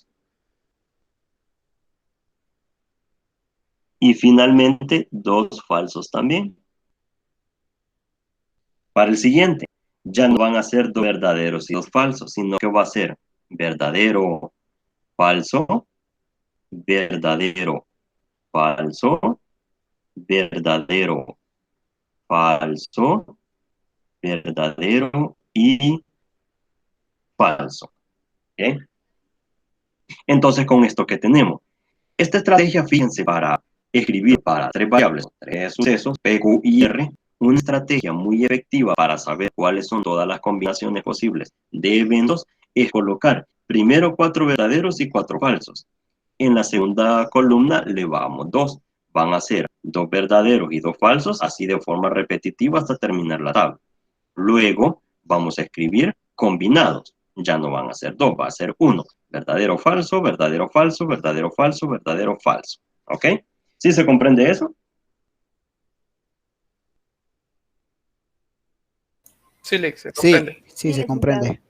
y finalmente 2 falsos también. Para el siguiente, ya no van a ser 2 verdaderos y 2 falsos, sino que va a ser verdadero, falso, verdadero, falso, verdadero, falso, verdadero y falso. ¿Okay? Entonces, con esto que tenemos, esta estrategia, fíjense, para escribir para 3 variables, 3 sucesos, P, Q y R, una estrategia muy efectiva para saber cuáles son todas las combinaciones posibles de eventos es colocar primero 4 verdaderos y 4 falsos. En la segunda columna le vamos 2. Van a ser 2 verdaderos y 2 falsos, así de forma repetitiva hasta terminar la tabla. Luego vamos a escribir combinados. ya no van a ser 2, va a ser 1. Verdadero, falso, verdadero, falso, verdadero, falso, verdadero, falso. ¿Ok? ¿Sí se comprende eso? Sí, Lick, se Sí, comprende. sí, se comprende.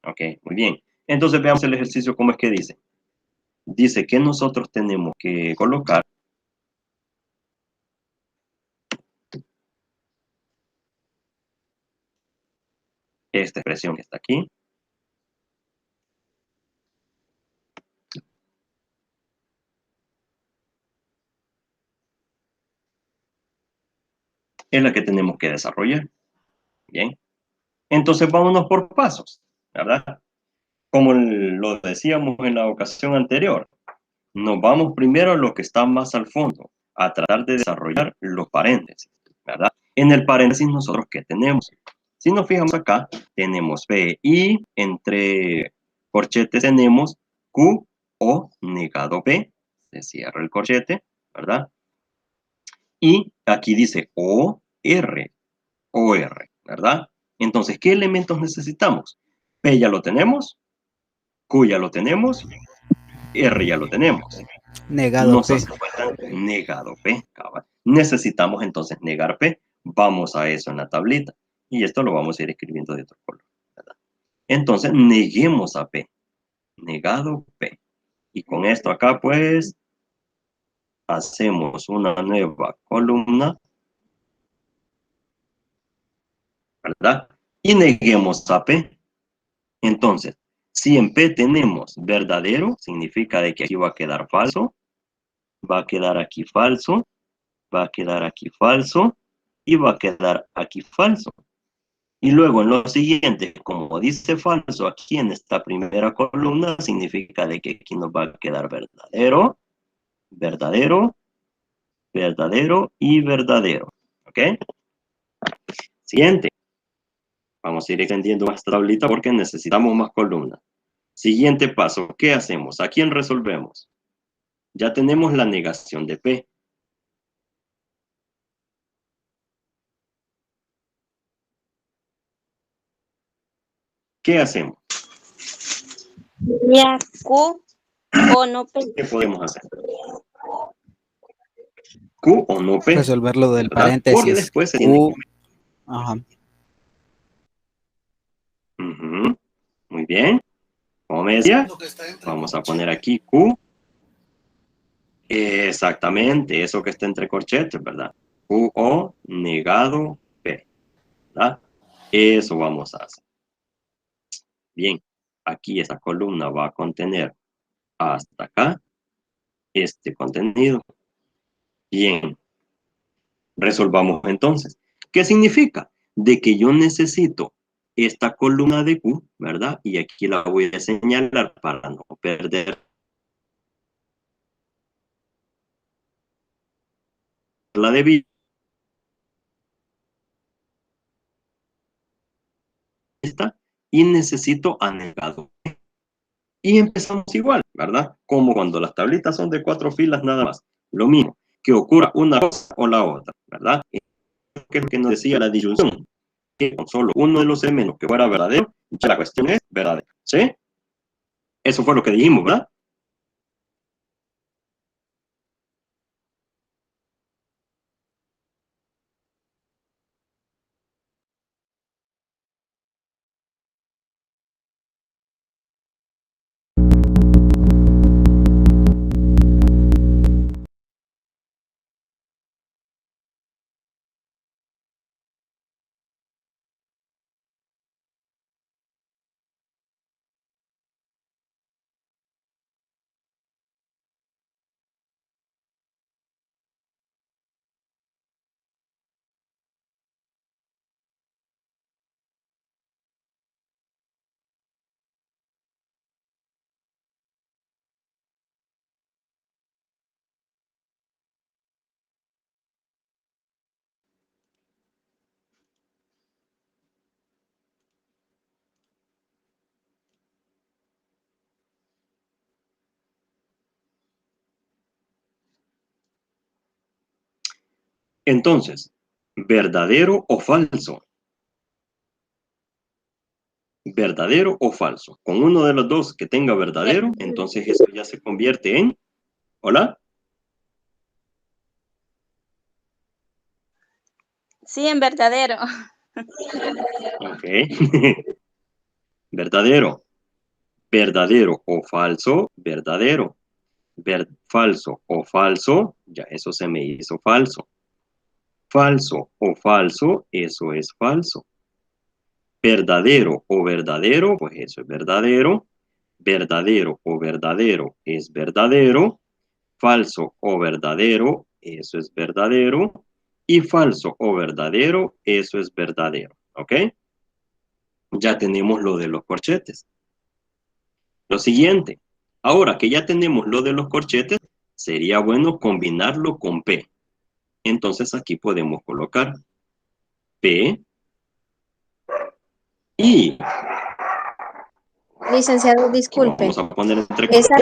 Ok, muy bien. Entonces veamos el ejercicio, ¿cómo es que dice? Dice que nosotros tenemos que colocar esta expresión que está aquí. Es la que tenemos que desarrollar. Bien. Entonces vámonos por pasos, ¿verdad? Como lo decíamos en la ocasión anterior, nos vamos primero a lo que está más al fondo, a tratar de desarrollar los paréntesis, ¿verdad? En el paréntesis nosotros, ¿qué tenemos? Si nos fijamos acá, tenemos P y entre corchetes tenemos Q o negado P, se cierra el corchete, ¿verdad? Y aquí dice OR, ¿verdad? Entonces, ¿qué elementos necesitamos? P ya lo tenemos, Q ya lo tenemos, R ya lo tenemos. Negado Nos P. hace falta negado P. Cabal. Necesitamos entonces negar P. Vamos a eso en la tablita. Y esto lo vamos a ir escribiendo de otro color, ¿verdad? Entonces, neguemos a P. Negado P. Y con esto acá, pues, hacemos una nueva columna, ¿verdad? Y neguemos a P. Entonces, si en P tenemos verdadero, significa de que aquí va a quedar falso, va a quedar aquí falso, va a quedar aquí falso y va a quedar aquí falso. Y luego en lo siguiente, como dice falso aquí en esta primera columna, significa de que aquí nos va a quedar verdadero, verdadero, verdadero y verdadero. ¿Ok? Siguiente. Vamos a ir extendiendo más tablita porque necesitamos más columnas. Siguiente paso, ¿qué hacemos? ¿A quién resolvemos? Ya tenemos la negación de P. ¿Qué hacemos? Ya, Q o no P. ¿Qué podemos hacer? Q o no P. Resolver lo del ¿verdad? Porque paréntesis. después se tiene Q. que... Ajá. Ujú. Muy bien. Como me decía, Lo que está entre vamos a corchetes. poner aquí Q. Exactamente, eso que está entre corchetes, ¿verdad? Q o negado P, ¿verdad? Eso vamos a hacer. Bien, aquí esta columna va a contener hasta acá este contenido. Bien, resolvamos entonces. ¿Qué significa? De que yo necesito esta columna de Q, ¿verdad? Y aquí la voy a señalar para no perder la de vista y necesito anegado. Y empezamos igual, ¿verdad? Como cuando las tablitas son de 4 filas nada más. Lo mismo, que ocurra una cosa o la otra, ¿verdad? Que es lo que nos decía la disyunción, que con solo uno de los elementos que fuera verdadero, ya la cuestión es verdadera, ¿sí? Eso fue lo que dijimos, ¿verdad? Entonces, ¿verdadero o falso? ¿verdadero o falso? Con uno de los dos que tenga verdadero, entonces eso ya se convierte en, ¿hola? Sí, en verdadero. Ok. Verdadero. Verdadero o falso, verdadero. Falso o falso, ya eso se me hizo falso. Falso o falso, eso es falso. Verdadero o verdadero, pues eso es verdadero. Verdadero o verdadero es verdadero. Falso o verdadero, eso es verdadero. Y falso o verdadero, eso es verdadero. ¿Ok? Ya tenemos lo de los corchetes. Lo siguiente, ahora que ya tenemos lo de los corchetes, sería bueno combinarlo con P. Entonces aquí podemos colocar P y Licenciado, que disculpe. vamos a poner entre Esa,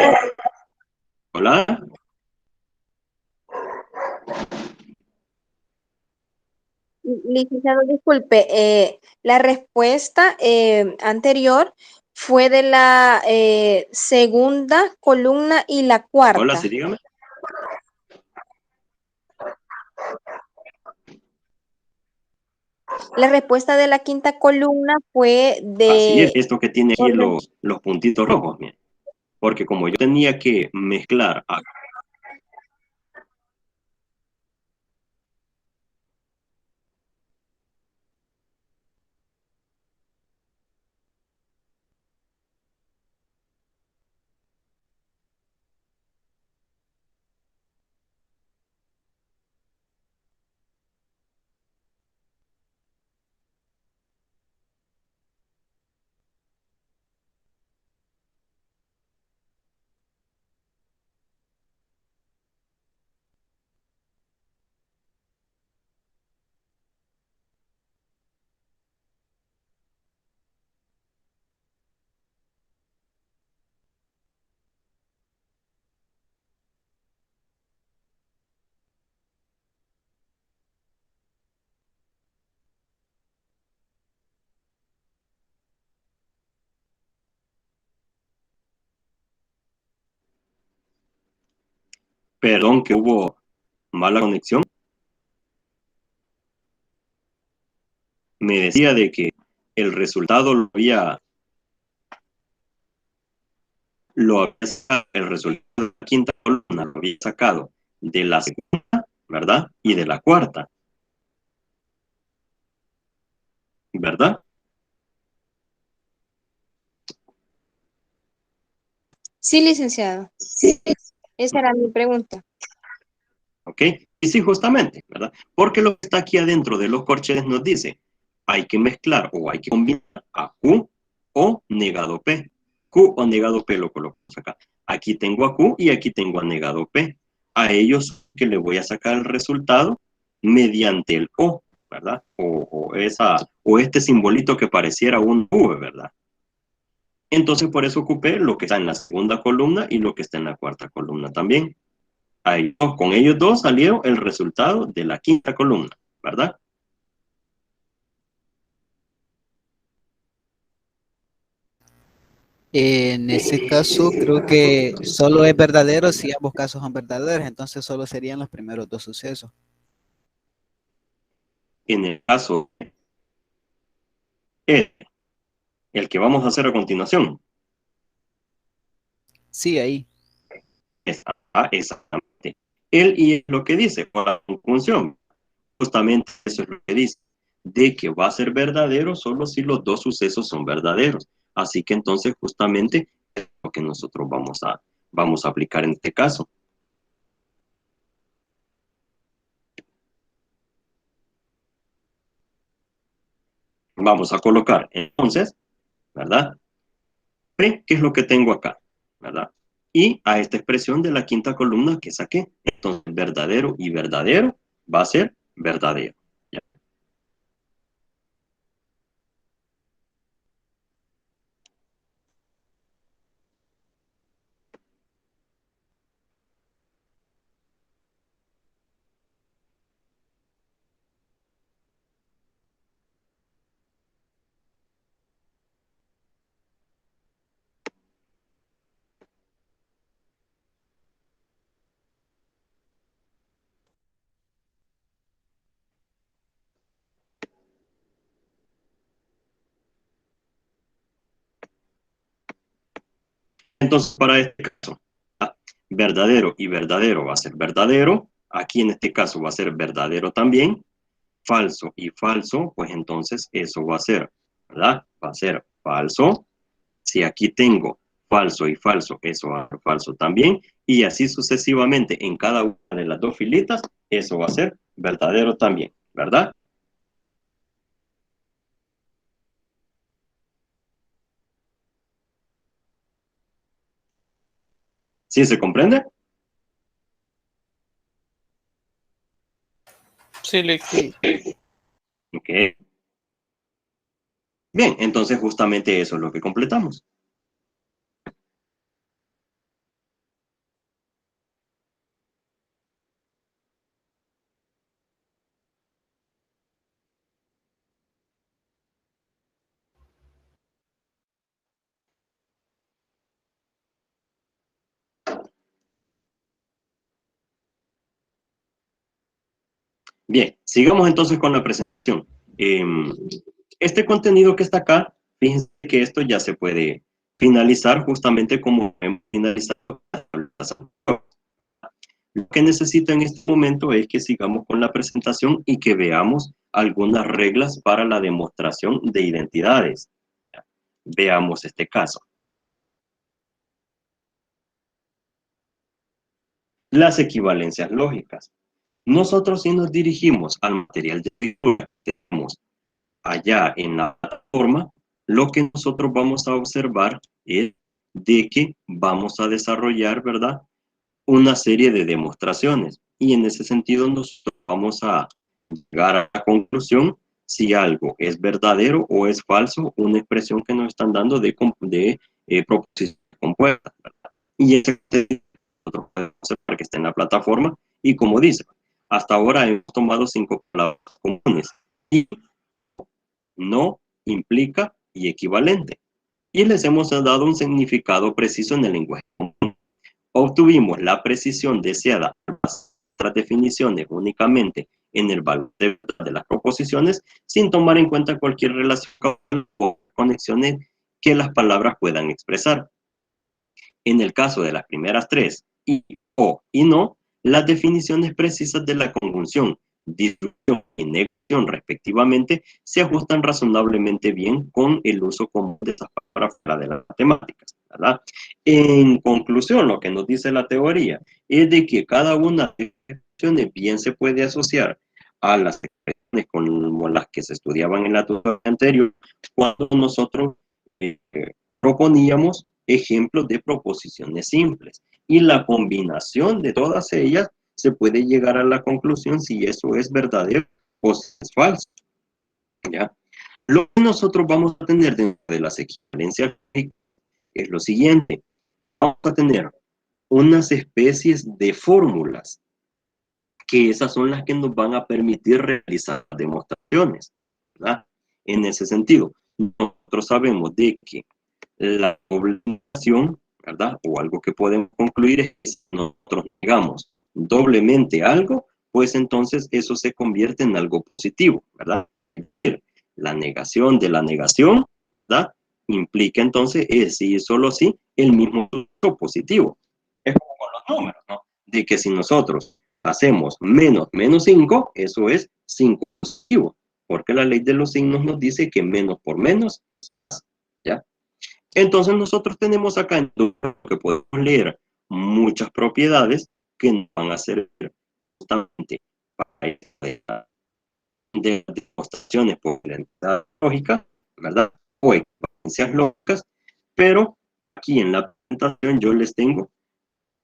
hola. licenciado, disculpe. La respuesta anterior fue de la segunda columna y la Hola, sí, cuarta. dígame. La respuesta de la quinta columna fue Así es, de esto que tiene aquí orden. los puntitos rojos, miren. Porque como yo tenía que mezclar, perdón que hubo mala conexión, me decía de que el resultado el resultado de la quinta columna lo había sacado de la segunda, ¿verdad? Y de la cuarta, ¿verdad? Sí, licenciado. Esa era mi pregunta. ¿Ok? Y sí, justamente, ¿verdad? Porque lo que está aquí adentro de los corchetes nos dice, hay que mezclar o hay que combinar a Q o negado P. Q o negado P lo colocamos acá. Aquí tengo a Q y aquí tengo a negado P. A ellos que le voy a sacar el resultado mediante el O, ¿verdad? O este simbolito que pareciera un V, ¿verdad? Entonces por eso ocupé lo que está en la segunda columna y lo que está en la cuarta columna también. Ahí, con ellos dos salieron el resultado de la quinta columna, ¿verdad? En ese caso, creo que solo es verdadero si ambos casos son verdaderos, entonces solo serían los primeros dos sucesos. En el caso, el, el que vamos a hacer a continuación, Sí, ahí. exactamente. Él y lo que dice, por la conjunción, justamente eso es lo que dice, de que va a ser verdadero solo si los dos sucesos son verdaderos. Así que entonces justamente es lo que nosotros vamos a aplicar en este caso. Vamos a colocar entonces, ¿verdad? P, ¿qué es lo que tengo acá? ¿Verdad? Y a esta expresión de la quinta columna que saqué. Entonces, verdadero y verdadero va a ser verdadero. ¿Ya? Entonces, para este caso, verdadero y verdadero va a ser verdadero. Aquí en este caso va a ser verdadero también. Falso y falso, pues entonces eso va a ser, ¿verdad? Va a ser falso. Si aquí tengo falso y falso, eso va a ser falso también. Y así sucesivamente en cada una de las dos filitas, eso va a ser verdadero también, ¿verdad? ¿Sí se comprende? Sí, Lick. Sí. Ok. Bien, entonces justamente eso es lo que completamos. Bien, sigamos entonces con la presentación. Este contenido que está acá, fíjense que esto ya se puede finalizar justamente como hemos finalizado. Lo que necesito en este momento es que sigamos con la presentación y que veamos algunas reglas para la demostración de identidades. Veamos este caso. Las equivalencias lógicas. Nosotros si nos dirigimos al material de lectura que tenemos allá en la plataforma, lo que nosotros vamos a observar es de que vamos a desarrollar, ¿verdad?, una serie de demostraciones. Y en ese sentido nosotros vamos a llegar a la conclusión si algo es verdadero o es falso, una expresión que nos están dando de proposiciones compuestas, ¿verdad? Y ese nosotros podemos observar que está en la plataforma y como dice, hasta ahora hemos tomado 5 palabras comunes. Y no, implica y equivalente. Y les hemos dado un significado preciso en el lenguaje común. Obtuvimos la precisión deseada por nuestras definiciones únicamente en el valor de las proposiciones, sin tomar en cuenta cualquier relación o conexiones que las palabras puedan expresar. En el caso de las primeras tres, y, o y no, las definiciones precisas de la conjunción, disyunción y negación respectivamente se ajustan razonablemente bien con el uso común de estas palabras fuera de las matemáticas, ¿verdad? En conclusión, lo que nos dice la teoría es de que cada una de las expresiones bien se puede asociar a las expresiones como las que se estudiaban en la teoría anterior, cuando nosotros proponíamos ejemplos de proposiciones simples. Y la combinación de todas ellas se puede llegar a la conclusión si eso es verdadero o si es falso. ¿Ya? Lo que nosotros vamos a tener dentro de las equivalencias es lo siguiente. Vamos a tener unas especies de fórmulas, que esas son las que nos van a permitir realizar demostraciones, ¿verdad? En ese sentido, nosotros sabemos de que la obligación, ¿verdad? O algo que podemos concluir es que si nosotros negamos doblemente algo, pues entonces eso se convierte en algo positivo, ¿verdad? La negación de la negación, ¿verdad? Implica entonces, sí, solo sí, el mismo positivo. Es como con los números, ¿no? De que si nosotros hacemos menos 5, eso es 5 positivo, porque la ley de los signos nos dice que menos por menos, ¿ya? Entonces nosotros tenemos acá en que podemos leer muchas propiedades que nos van a servir justamente para de demostraciones por identidad lógica, ¿verdad? O equivalencias lógicas, pero aquí en la presentación yo les tengo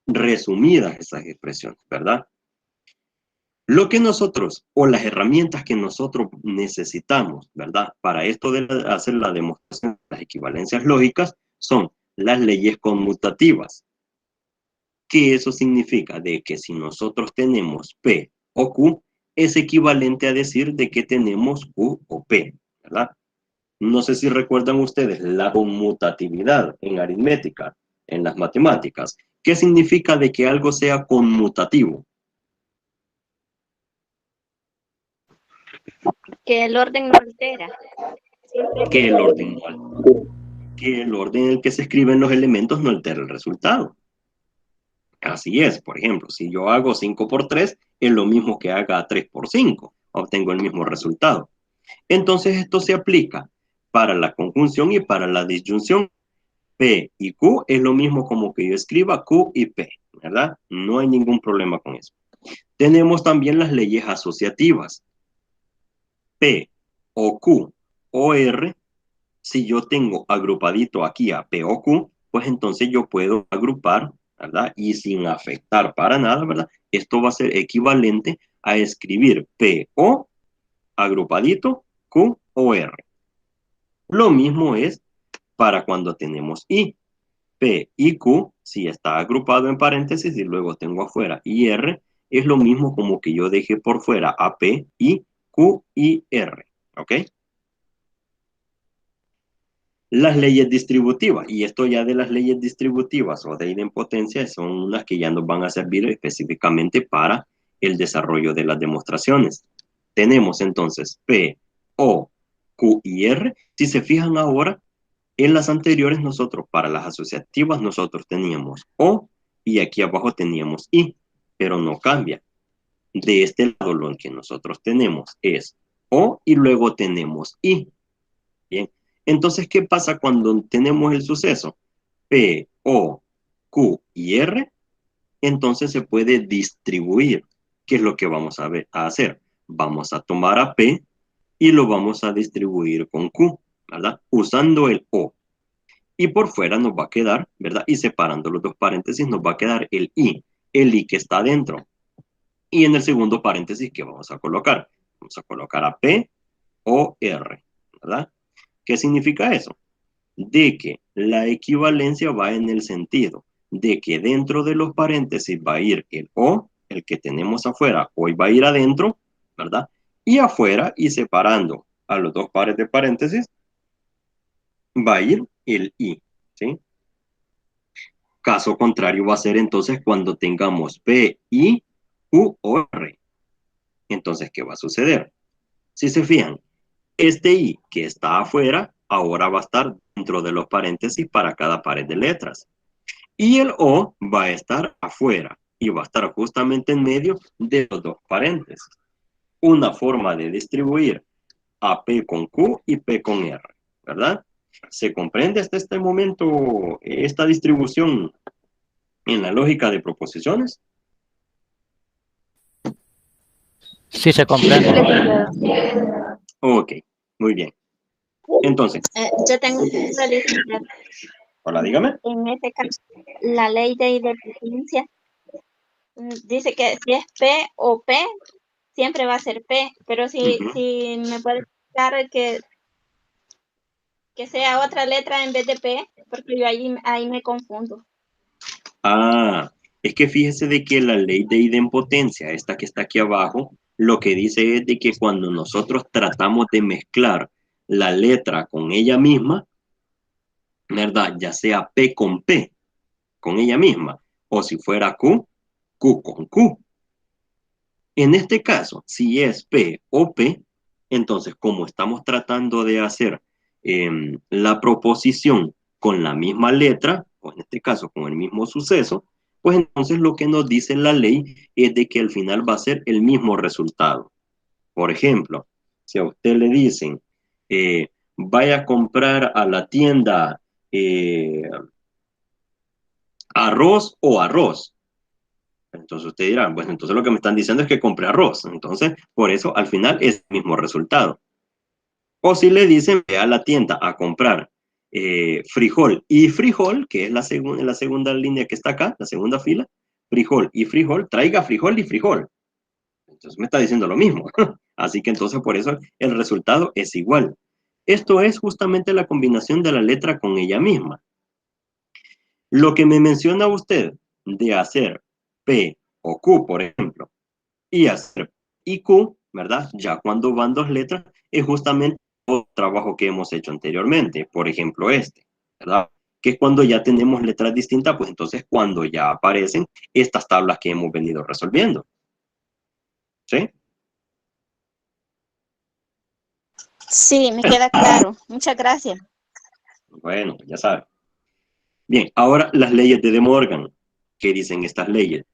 resumidas esas expresiones, ¿verdad? Lo que nosotros, o las herramientas que nosotros necesitamos, ¿verdad? Para esto de hacer la demostración de las equivalencias lógicas, son las leyes conmutativas. ¿Qué eso significa? De que si nosotros tenemos P o Q, es equivalente a decir de que tenemos Q o P, ¿verdad? No sé si recuerdan ustedes la conmutatividad en aritmética, en las matemáticas. ¿Qué significa de que algo sea conmutativo? Que el orden no altera. Que el orden no altera. que el orden en el que se escriben los elementos no altera el resultado. Así es, por ejemplo, si yo hago 5 por 3, es lo mismo que haga 3 por 5, obtengo el mismo resultado. Entonces esto se aplica para la conjunción y para la disyunción. P y Q es lo mismo como que yo escriba Q y P, ¿verdad? No hay ningún problema con eso. Tenemos también las leyes asociativas. P o Q o R, si yo tengo agrupadito aquí a P o Q, pues entonces yo puedo agrupar, ¿verdad? Y sin afectar para nada, ¿verdad? Esto va a ser equivalente a escribir P o agrupadito Q o R. Lo mismo es para cuando tenemos I. P y Q, si está agrupado en paréntesis y luego tengo afuera I, R, es lo mismo como que yo deje por fuera a P, I, Q y R. ¿Ok? Las leyes distributivas, y esto ya de las leyes distributivas o de idempotencia son unas que ya nos van a servir específicamente para el desarrollo de las demostraciones. Tenemos entonces P, O, Q y R. Si se fijan ahora, en las anteriores nosotros, para las asociativas, nosotros teníamos O y aquí abajo teníamos I, pero no cambia. De este lado lo que nosotros tenemos es O y luego tenemos I. Bien, entonces, ¿qué pasa cuando tenemos el suceso? P, O, Q y R, entonces se puede distribuir. ¿Qué es lo que vamos a hacer? Vamos a tomar a P y lo vamos a distribuir con Q, ¿verdad? Usando el O. Y por fuera nos va a quedar, ¿verdad? Y separando los dos paréntesis nos va a quedar el I que está adentro. Y en el segundo paréntesis, ¿qué vamos a colocar? Vamos a colocar a P o R, ¿verdad? ¿Qué significa eso? De que la equivalencia va en el sentido de que dentro de los paréntesis va a ir el O, el que tenemos afuera, hoy va a ir adentro, ¿verdad? Y afuera, y separando a los dos pares de paréntesis, va a ir el I, ¿sí? Caso contrario va a ser entonces cuando tengamos P, I, Q o R. Entonces, ¿qué va a suceder? Si se fijan, este I que está afuera, ahora va a estar dentro de los paréntesis para cada pared de letras. Y el O va a estar afuera y va a estar justamente en medio de los dos paréntesis. Una forma de distribuir a P con Q y P con R, ¿verdad? ¿Se comprende hasta este momento esta distribución en la lógica de proposiciones? Sí, se comprende. Ok, muy bien. Entonces. Yo tengo una lista. Hola, dígame. En este caso, la ley de idempotencia dice que si es P o P, siempre va a ser P, pero si me puede explicar que sea otra letra en vez de P, porque yo ahí me confundo. Ah, es que fíjese de que la ley de idempotencia, esta que está aquí abajo, lo que dice es de que cuando nosotros tratamos de mezclar la letra con ella misma, ¿verdad? Ya sea P con ella misma, o si fuera Q, Q con Q. En este caso, si es P o P, entonces como estamos tratando de hacer la proposición con la misma letra, o en este caso con el mismo suceso, pues entonces lo que nos dice la ley es de que al final va a ser el mismo resultado. Por ejemplo, si a usted le dicen, vaya a comprar a la tienda arroz o arroz. Entonces usted dirá, pues entonces lo que me están diciendo es que compre arroz. Entonces, por eso al final es el mismo resultado. O si le dicen, ve a la tienda a comprar frijol y frijol, que es la segunda línea que está acá, la segunda fila, frijol y frijol, traiga frijol y frijol. Entonces me está diciendo lo mismo. Así que entonces por eso el resultado es igual. Esto es justamente la combinación de la letra con ella misma. Lo que me menciona usted de hacer P o Q, por ejemplo, y hacer I, Q, ¿verdad? Ya cuando van dos letras, es justamente el trabajo que hemos hecho anteriormente. Por ejemplo, este, ¿verdad? Que es cuando ya tenemos letras distintas, pues entonces cuando ya aparecen estas tablas que hemos venido resolviendo. ¿Sí? Sí, me queda claro. Muchas gracias. Bueno, pues ya saben. Bien, ahora las leyes de De Morgan. ¿Qué dicen estas leyes?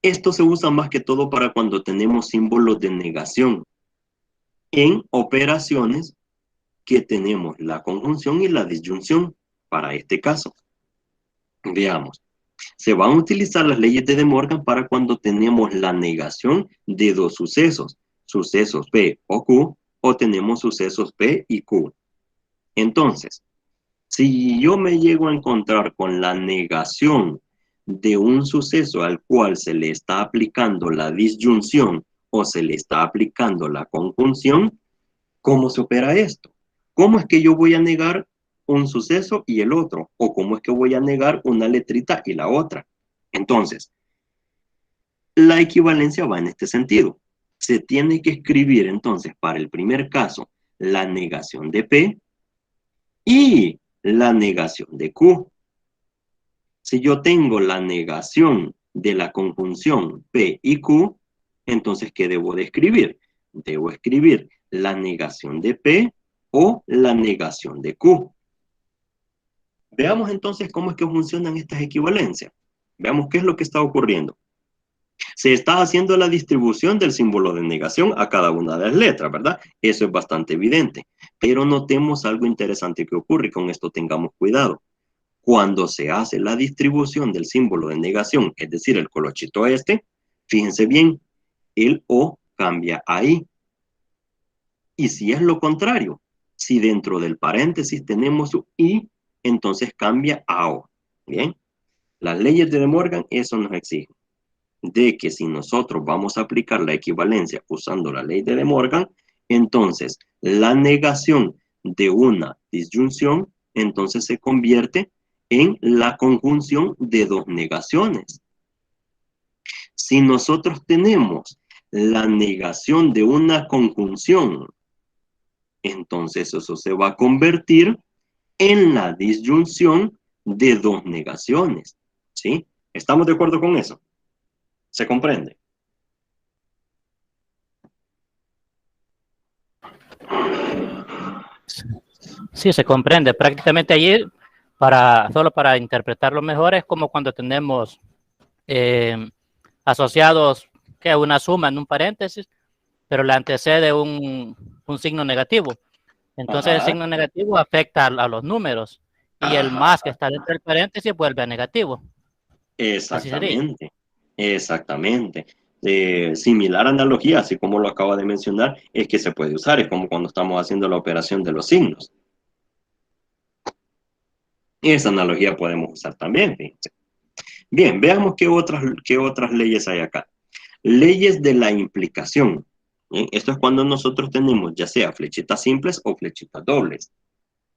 Esto se usa más que todo para cuando tenemos símbolos de negación en operaciones que tenemos la conjunción y la disyunción para este caso. Veamos. Se van a utilizar las leyes de De Morgan para cuando tenemos la negación de dos sucesos, sucesos P o Q, o tenemos sucesos P y Q. Entonces, si yo me llego a encontrar con la negación de un suceso al cual se le está aplicando la disyunción o se le está aplicando la conjunción, ¿cómo se opera esto? ¿Cómo es que yo voy a negar un suceso y el otro? ¿O cómo es que voy a negar una letrita y la otra? Entonces, la equivalencia va en este sentido. Se tiene que escribir entonces para el primer caso la negación de P y la negación de Q. Si yo tengo la negación de la conjunción P y Q, entonces, ¿qué debo de escribir? Debo escribir la negación de P o la negación de Q. Veamos entonces cómo es que funcionan estas equivalencias. Veamos qué es lo que está ocurriendo. Se está haciendo la distribución del símbolo de negación a cada una de las letras, ¿verdad? Eso es bastante evidente. Pero notemos algo interesante que ocurre y con esto tengamos cuidado. Cuando se hace la distribución del símbolo de negación, es decir, el colochito este, fíjense bien, el O cambia ahí. Y si es lo contrario, si dentro del paréntesis tenemos un I, entonces cambia a O. Bien, las leyes de De Morgan eso nos exigen. De que si nosotros vamos a aplicar la equivalencia usando la ley de De Morgan, entonces la negación de una disyunción, entonces se convierte en la conjunción de dos negaciones. Si nosotros tenemos la negación de una conjunción, entonces eso se va a convertir en la disyunción de dos negaciones. ¿Sí? ¿Estamos de acuerdo con eso? ¿Se comprende? Sí, se comprende. Prácticamente allí, solo para interpretarlo mejor, es como cuando tenemos asociados que una suma en un paréntesis, pero le antecede un signo negativo. Entonces el signo negativo afecta a los números y el más que está dentro del paréntesis vuelve a negativo. Exactamente, exactamente. Similar analogía, así como lo acaba de mencionar, es que se puede usar, es como cuando estamos haciendo la operación de los signos. Esa analogía podemos usar también, fíjense. Bien, veamos qué otras leyes hay acá. Leyes de la implicación. Esto es cuando nosotros tenemos ya sea flechitas simples o flechitas dobles.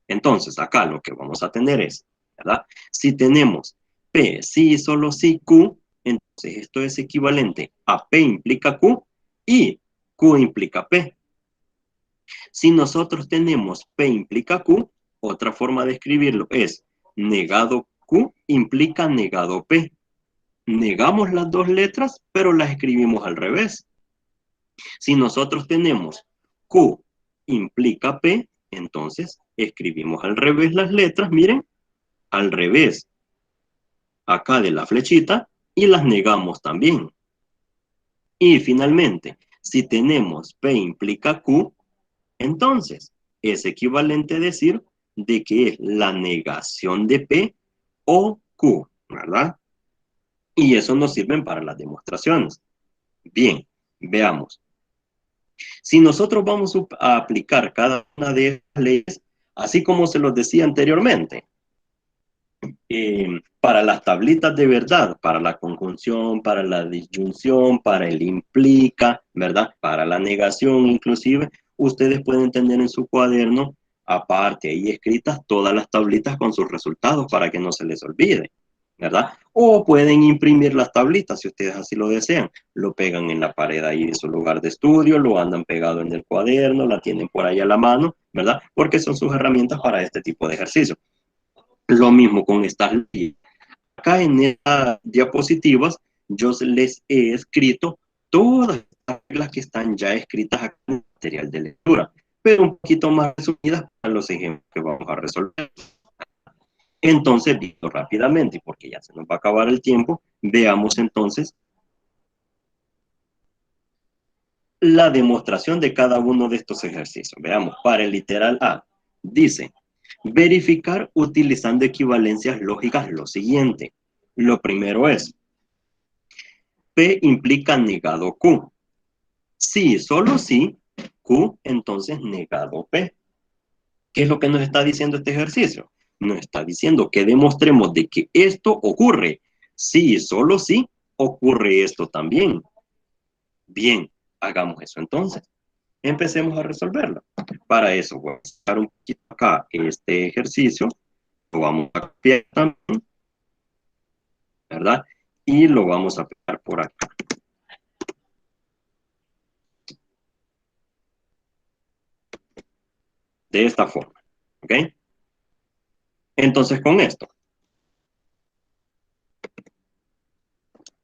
Entonces, acá lo que vamos a tener es, ¿verdad? Si tenemos P, sí, solo sí, Q, entonces esto es equivalente a P implica Q y Q implica P. Si nosotros tenemos P implica Q, otra forma de escribirlo es negado Q implica negado P. Negamos las dos letras, pero las escribimos al revés. Si nosotros tenemos Q implica P, entonces escribimos al revés las letras, miren, al revés, acá de la flechita, y las negamos también. Y finalmente, si tenemos P implica Q, entonces es equivalente a decir de que es la negación de P o Q, ¿verdad? Y eso nos sirve para las demostraciones. Bien, veamos. Si nosotros vamos a aplicar cada una de estas leyes, así como se los decía anteriormente, para las tablitas de verdad, para la conjunción, para la disyunción, para el implica, ¿verdad? Para la negación inclusive, ustedes pueden tener en su cuaderno, aparte ahí escritas todas las tablitas con sus resultados para que no se les olvide, ¿verdad? O pueden imprimir las tablitas si ustedes así lo desean. Lo pegan en la pared ahí de su lugar de estudio, lo andan pegado en el cuaderno, la tienen por ahí a la mano, ¿verdad? Porque son sus herramientas para este tipo de ejercicio. Lo mismo con estas leyes. Acá en estas diapositivas yo les he escrito todas las reglas que están ya escritas acá en el material de lectura. pero un poquito más resumidas para los ejemplos que vamos a resolver. Entonces, viendo rápidamente, porque ya se nos va a acabar el tiempo, veamos entonces la demostración de cada uno de estos ejercicios. Veamos, para el literal A, dice, verificar utilizando equivalencias lógicas lo siguiente. Lo primero es, P implica negado Q. Sí, solo sí, Q, entonces negado P. ¿Qué es lo que nos está diciendo este ejercicio? Nos está diciendo que demostremos de que esto ocurre. Sí, solo sí, ocurre esto también. Bien, hagamos eso entonces. Empecemos a resolverlo. Para eso voy a sacar un poquito acá este ejercicio. Lo vamos a copiar también, ¿verdad? Y lo vamos a pegar por acá. De esta forma, ¿ok? Entonces con esto,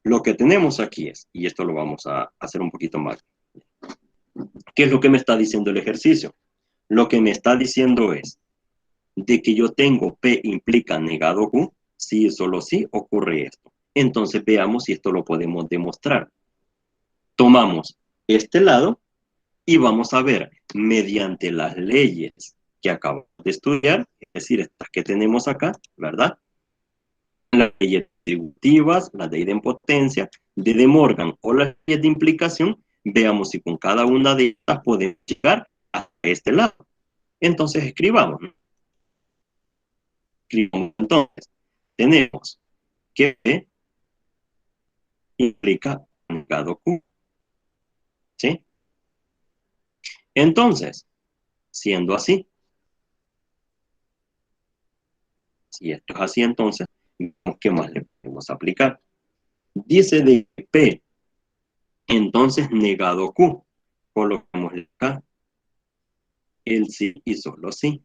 lo que tenemos aquí es, y esto lo vamos a hacer un poquito más. ¿Qué es lo que me está diciendo el ejercicio? Lo que me está diciendo es de que yo tengo P implica negado Q, sí, solo sí ocurre esto. Entonces veamos si esto lo podemos demostrar. Tomamos este lado y vamos a ver mediante las leyes que acabamos de estudiar, es decir, estas que tenemos acá, ¿verdad? Las leyes distributivas, la ley de impotencia, de De Morgan o las leyes de implicación, veamos si con cada una de estas podemos llegar a este lado. Entonces escribamos. Escribamos entonces. Tenemos que P implica negado Q. ¿Sí? Entonces, siendo así, si esto es así, entonces, ¿qué más le podemos aplicar? Dice de P, entonces negado Q. Colocamos acá el sí y solo sí.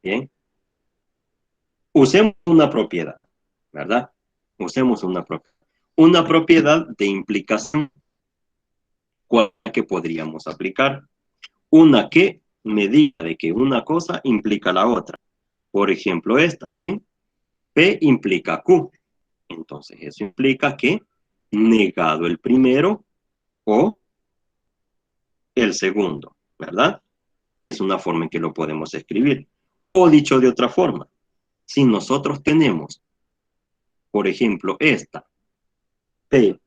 Bien. Usemos una propiedad, ¿verdad? Usemos una propiedad de implicación. ¿Cuál que podríamos aplicar? Una que me diga de que una cosa implica la otra. Por ejemplo, esta. P implica Q. Entonces, eso implica que negado el primero o el segundo, ¿verdad? Es una forma en que lo podemos escribir. O dicho de otra forma, si nosotros tenemos, por ejemplo, esta, P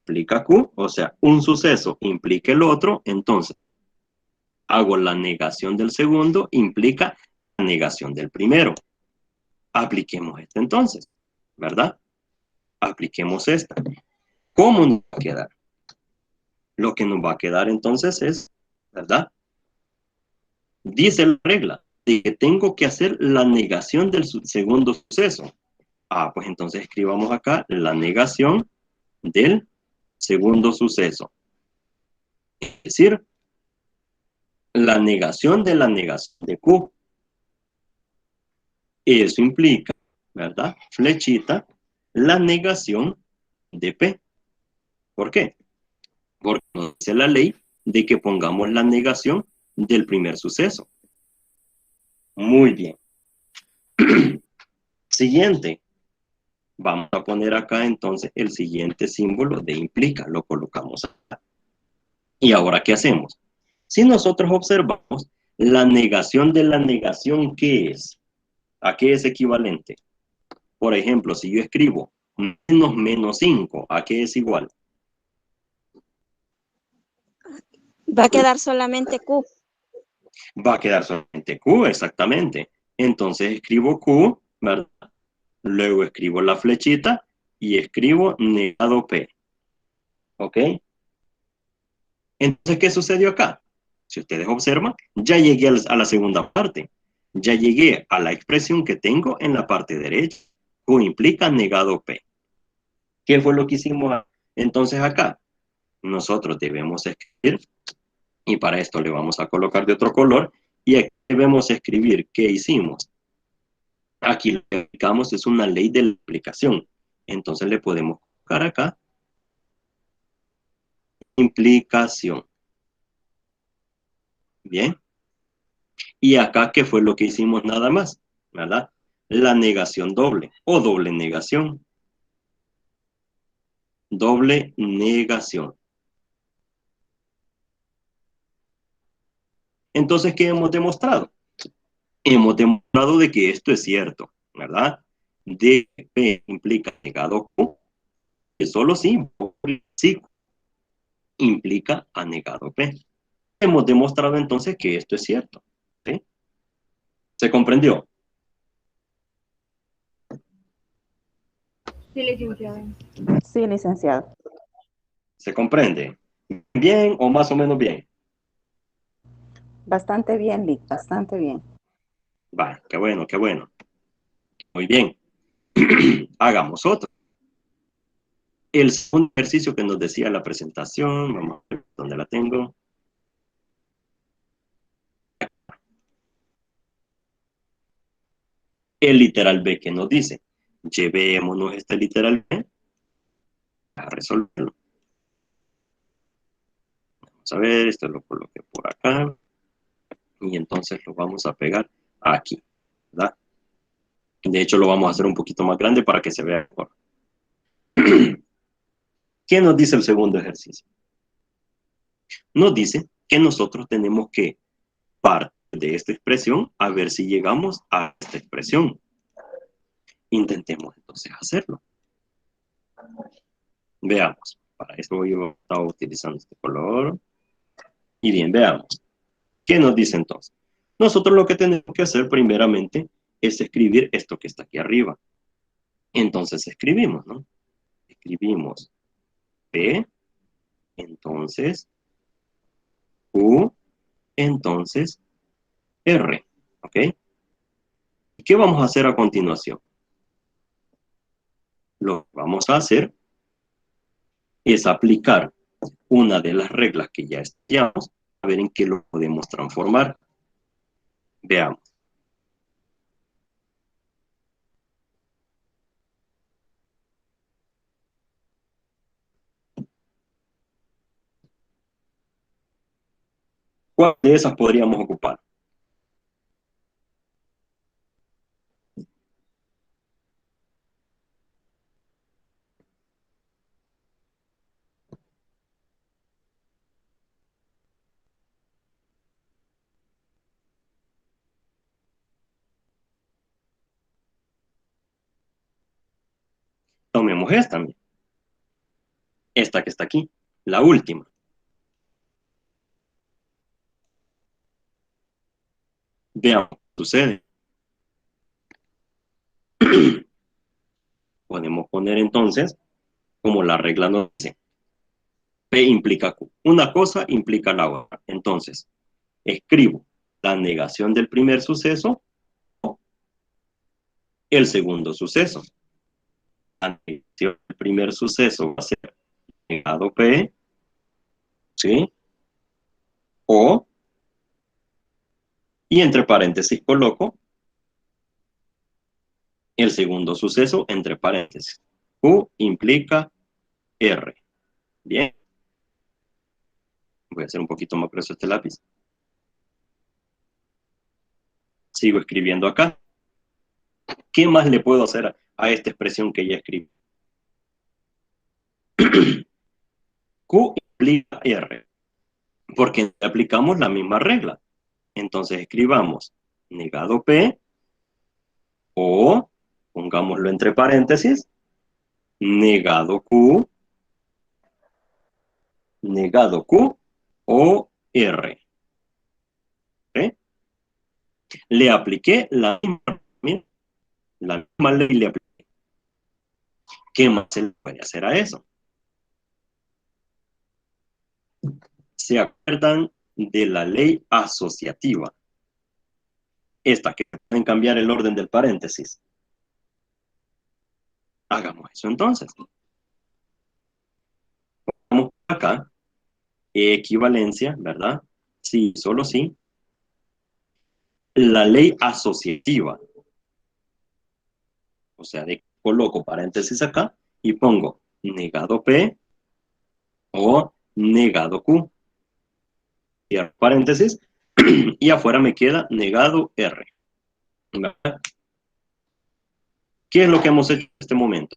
implica Q, o sea, un suceso implica el otro, entonces hago la negación del segundo, implica la negación del primero. Apliquemos esta entonces, ¿verdad? Apliquemos esta. ¿Cómo nos va a quedar? Lo que nos va a quedar entonces es, ¿verdad? Dice la regla de que tengo que hacer la negación del segundo suceso. Ah, pues entonces escribamos acá la negación del segundo suceso. Es decir, la negación de la negación de Q. Eso implica, ¿verdad? Flechita, la negación de P. ¿Por qué? Porque nos dice la ley de que pongamos la negación del primer suceso. Muy bien. Siguiente. Vamos a poner acá entonces el siguiente símbolo de implica. Lo colocamos acá. ¿Y ahora qué hacemos? Si nosotros observamos la negación de la negación, ¿qué es? ¿A qué es equivalente? Por ejemplo, si yo escribo menos 5, ¿a qué es igual? Va a quedar solamente Q. Va a quedar solamente Q, exactamente. Entonces escribo Q, ¿verdad? Luego escribo la flechita y escribo negado P. ¿Ok? Entonces, ¿qué sucedió acá? Si ustedes observan, ya llegué a la segunda parte. Ya llegué a la expresión que tengo en la parte derecha. Q implica negado P. ¿Qué fue lo que hicimos entonces acá? Nosotros debemos escribir, y para esto le vamos a colocar de otro color, y aquí debemos escribir qué hicimos. Aquí lo que aplicamos es una ley de la aplicación. Entonces le podemos colocar acá implicación. Bien. Y acá, ¿qué fue lo que hicimos nada más? ¿Verdad? La negación doble o doble negación. Doble negación. Entonces, ¿qué hemos demostrado? Hemos demostrado de que esto es cierto, ¿verdad? DP implica negado Q, que solo sí implica a negado P. Hemos demostrado entonces que esto es cierto. ¿Sí? ¿Se comprendió? Sí, licenciado. Sí, licenciado. ¿Se comprende? ¿Bien o más o menos bien? Bastante bien, Vic, bastante bien. Va, qué bueno, qué bueno. Muy bien. Hagamos otro. El segundo ejercicio que nos decía la presentación, vamos a ver dónde la tengo. El literal B que nos dice, llevémonos este literal B a resolverlo. Vamos a ver, esto lo coloqué por acá. Y entonces lo vamos a pegar aquí, ¿verdad? De hecho, lo vamos a hacer un poquito más grande para que se vea mejor. ¿Qué nos dice el segundo ejercicio? Nos dice que nosotros tenemos que partir de esta expresión a ver si llegamos a esta expresión. Intentemos entonces hacerlo. Veamos. Para eso yo estaba utilizando este color. Y bien, veamos. ¿Qué nos dice entonces? Nosotros lo que tenemos que hacer primeramente es escribir esto que está aquí arriba. Entonces escribimos, ¿no? Escribimos P, entonces Q, entonces R. ¿Ok? ¿Qué vamos a hacer a continuación? Lo que vamos a hacer es aplicar una de las reglas que ya estudiamos, a ver en qué lo podemos transformar. Veamos. ¿Cuál de esas podríamos ocupar? Tomemos esta. Esta que está aquí, la última. Veamos qué sucede. Podemos poner entonces, como la regla nos dice, P implica Q. Una cosa implica la otra. Entonces, escribo la negación del primer suceso o el segundo suceso. La negación del primer suceso va a ser negado P, ¿sí? O, y entre paréntesis coloco el segundo suceso entre paréntesis. Q implica R. Bien. Voy a hacer un poquito más grueso este lápiz. Sigo escribiendo acá. ¿Qué más le puedo hacer a esta expresión que ya escribí? Q implica R. Porque aplicamos la misma regla. Entonces escribamos negado P o, pongámoslo entre paréntesis, negado Q o R. ¿Sí? Le apliqué la misma ley, le apliqué. ¿Qué más se le puede hacer a eso? ¿Se acuerdan de la ley asociativa? Esta que pueden cambiar el orden del paréntesis. Hagamos eso entonces. Vamos acá. Equivalencia, ¿verdad? Sí, solo sí. La ley asociativa. O sea, coloco paréntesis acá y pongo negado P o negado Q. Cierro paréntesis. Y afuera me queda negado R. ¿Verdad? ¿Qué es lo que hemos hecho en este momento?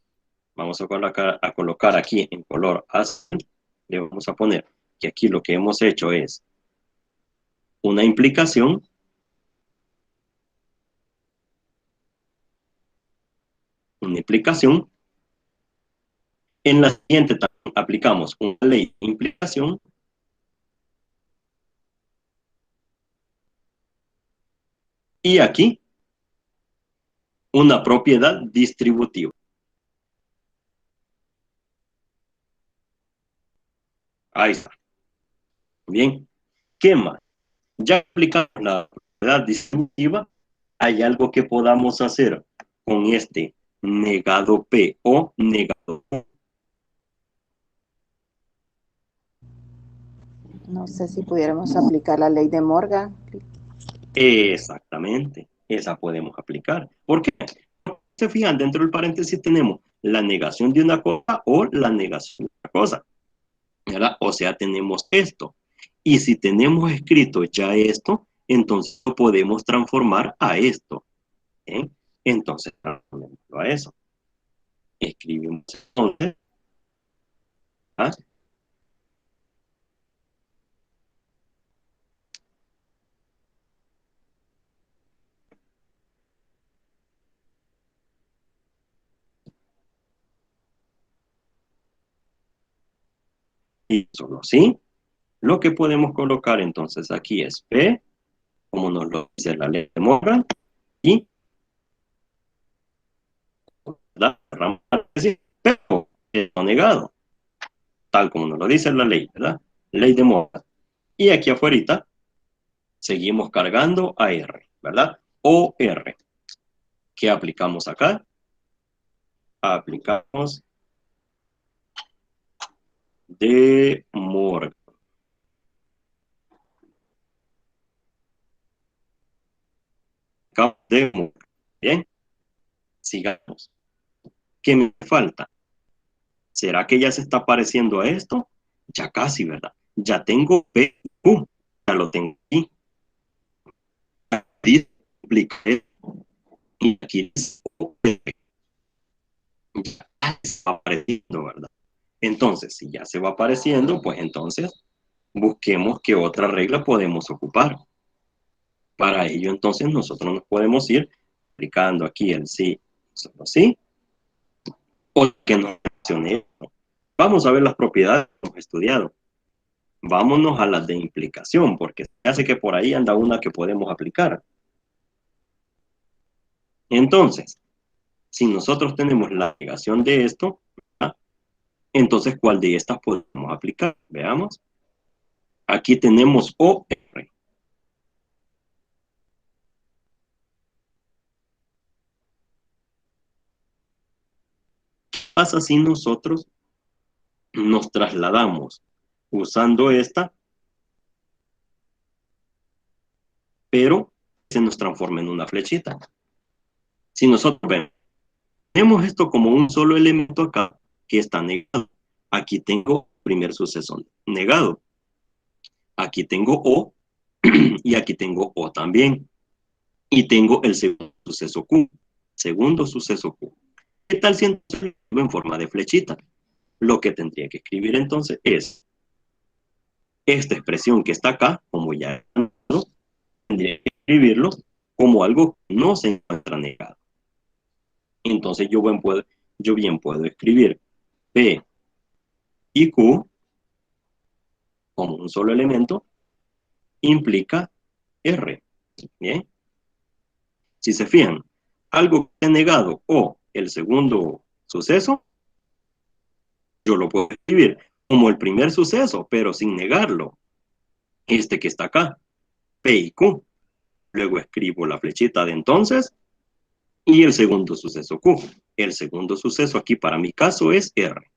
Vamos a colocar aquí en color azul. Le vamos a poner que aquí lo que hemos hecho es una implicación. Una implicación. En la siguiente también aplicamos una ley de implicación. Y aquí una propiedad distributiva. Ahí está. Bien. ¿Qué más? Ya aplicamos la propiedad distributiva. ¿Hay algo que podamos hacer con este negado P o negado Q? No sé si pudiéramos aplicar la ley de Morgan. Exactamente. Esa podemos aplicar. ¿Por qué? Se fijan, dentro del paréntesis tenemos la negación de una cosa o la negación de otra cosa, ¿verdad? O sea, tenemos esto. Y si tenemos escrito ya esto, entonces lo podemos transformar a esto. ¿Eh? Entonces, transformémoslo a eso. Escribimos entonces. ¿Ah? Y solo así. Lo que podemos colocar entonces aquí es P, como nos lo dice la ley de Morgan, y ¿verdad? Pero no negado, tal como nos lo dice la ley, ¿verdad? Ley de Morgan. Y aquí afuera seguimos cargando a R, ¿verdad? O R. ¿Qué aplicamos acá? Aplicamos de Morgan. De Morgan. Bien. Sigamos. ¿Qué me falta? ¿Será que ya se está pareciendo a esto? Ya casi, ¿verdad? Ya tengo P, Q. Ya lo tengo aquí. Aquí apliqué. Y aquí ya se va apareciendo, ¿verdad? Entonces, si ya se va apareciendo, pues entonces busquemos qué otra regla podemos ocupar. Para ello, entonces, nosotros nos podemos ir aplicando aquí el sí, solo sí, o que nos mencioné. Vamos a ver las propiedades que hemos estudiado. Vámonos a las de implicación, porque se hace que por ahí anda una que podemos aplicar. Entonces, si nosotros tenemos la negación de esto, ¿verdad? Entonces, ¿cuál de estas podemos aplicar? Veamos. Aquí tenemos OR. ¿Qué pasa si nosotros nos trasladamos usando esta, pero se nos transforma en una flechita? Si nosotros vemos esto como un solo elemento acá, que está negado. Aquí tengo primer suceso negado. Aquí tengo O y aquí tengo O también. Y tengo el segundo suceso Q. Segundo suceso Q. ¿Qué tal si entonces lo en forma de flechita? Lo que tendría que escribir entonces es esta expresión que está acá, como ya tendría que escribirlo como algo que no se encuentra negado. Entonces yo bien puedo escribir P y Q como un solo elemento implica R. ¿Bien? Si se fijan, algo que he negado o el segundo suceso, yo lo puedo escribir como el primer suceso, pero sin negarlo. Este que está acá, P y Q. Luego escribo la flechita de entonces y el segundo suceso Q. El segundo suceso aquí para mi caso es R.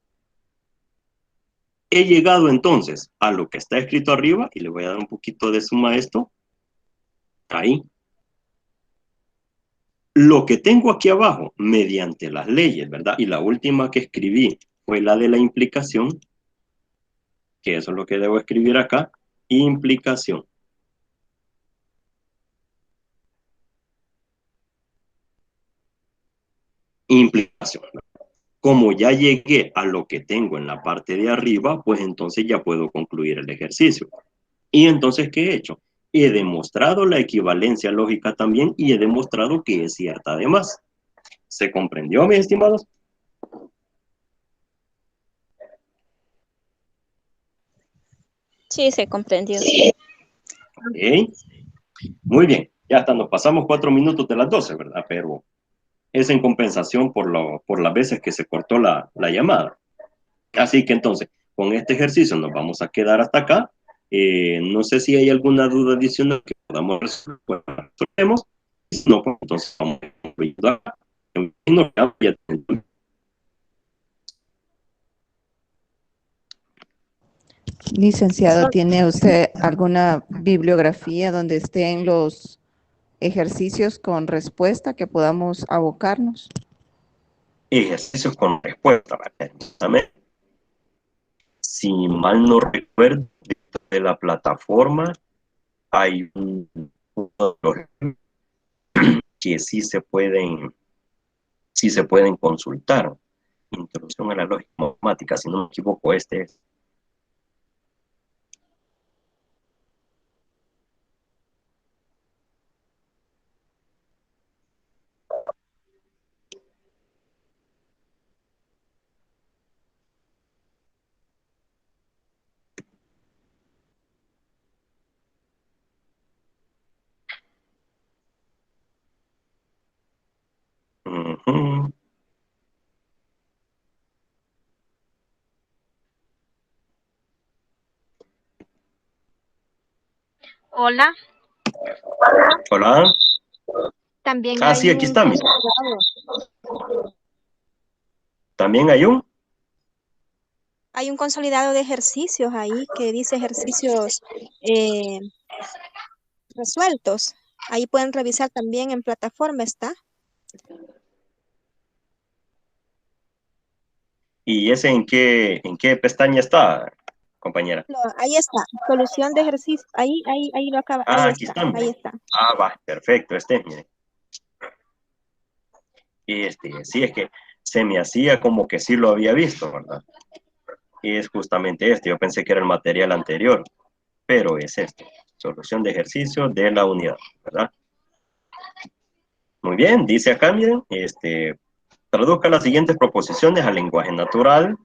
He llegado entonces a lo que está escrito arriba y le voy a dar un poquito de suma a esto. Ahí. Lo que tengo aquí abajo, mediante las leyes, ¿verdad? Y la última que escribí fue la de la implicación, que eso es lo que debo escribir acá, implicación. Implicación. Como ya llegué a lo que tengo en la parte de arriba, pues entonces ya puedo concluir el ejercicio. Y entonces, ¿qué he hecho? He demostrado la equivalencia lógica también y he demostrado que es cierta además. ¿Se comprendió, mis estimados? Sí, se comprendió. Ok. Muy bien. Ya hasta nos pasamos 4 minutos de las 12, ¿verdad? Pero es en compensación por las veces que se cortó la llamada. Así que entonces, con este ejercicio nos vamos a quedar hasta acá. No sé si hay alguna duda adicional que podamos resolver. Pues, resolvemos. Si no, pues entonces vamos a concluir. Licenciado, ¿tiene usted alguna bibliografía donde estén los ejercicios con respuesta que podamos abocarnos? Ejercicios con respuesta. ¿Verdad? Si mal no recuerdo, de la plataforma hay un que sí se pueden consultar. Introducción a la lógica matemática, si no me equivoco, este es. Uh-huh. Hola. Hola. También Sí, hay aquí un está. consolidado. También hay un. Hay un consolidado de ejercicios ahí que dice ejercicios resueltos. Ahí pueden revisar también en plataforma, ¿está? ¿Y ese en qué pestaña está, compañera? No, ahí está, solución de ejercicio. Ahí lo acaba. Ahí Aquí está, están. ahí está. Va, perfecto, mire. Sí, es que se me hacía como que sí lo había visto, ¿verdad? Y es justamente este. Yo pensé que era el material anterior, pero es este. Solución de ejercicio de la unidad, ¿verdad? Muy bien, dice acá, miren, traduzca las siguientes proposiciones al lenguaje natural.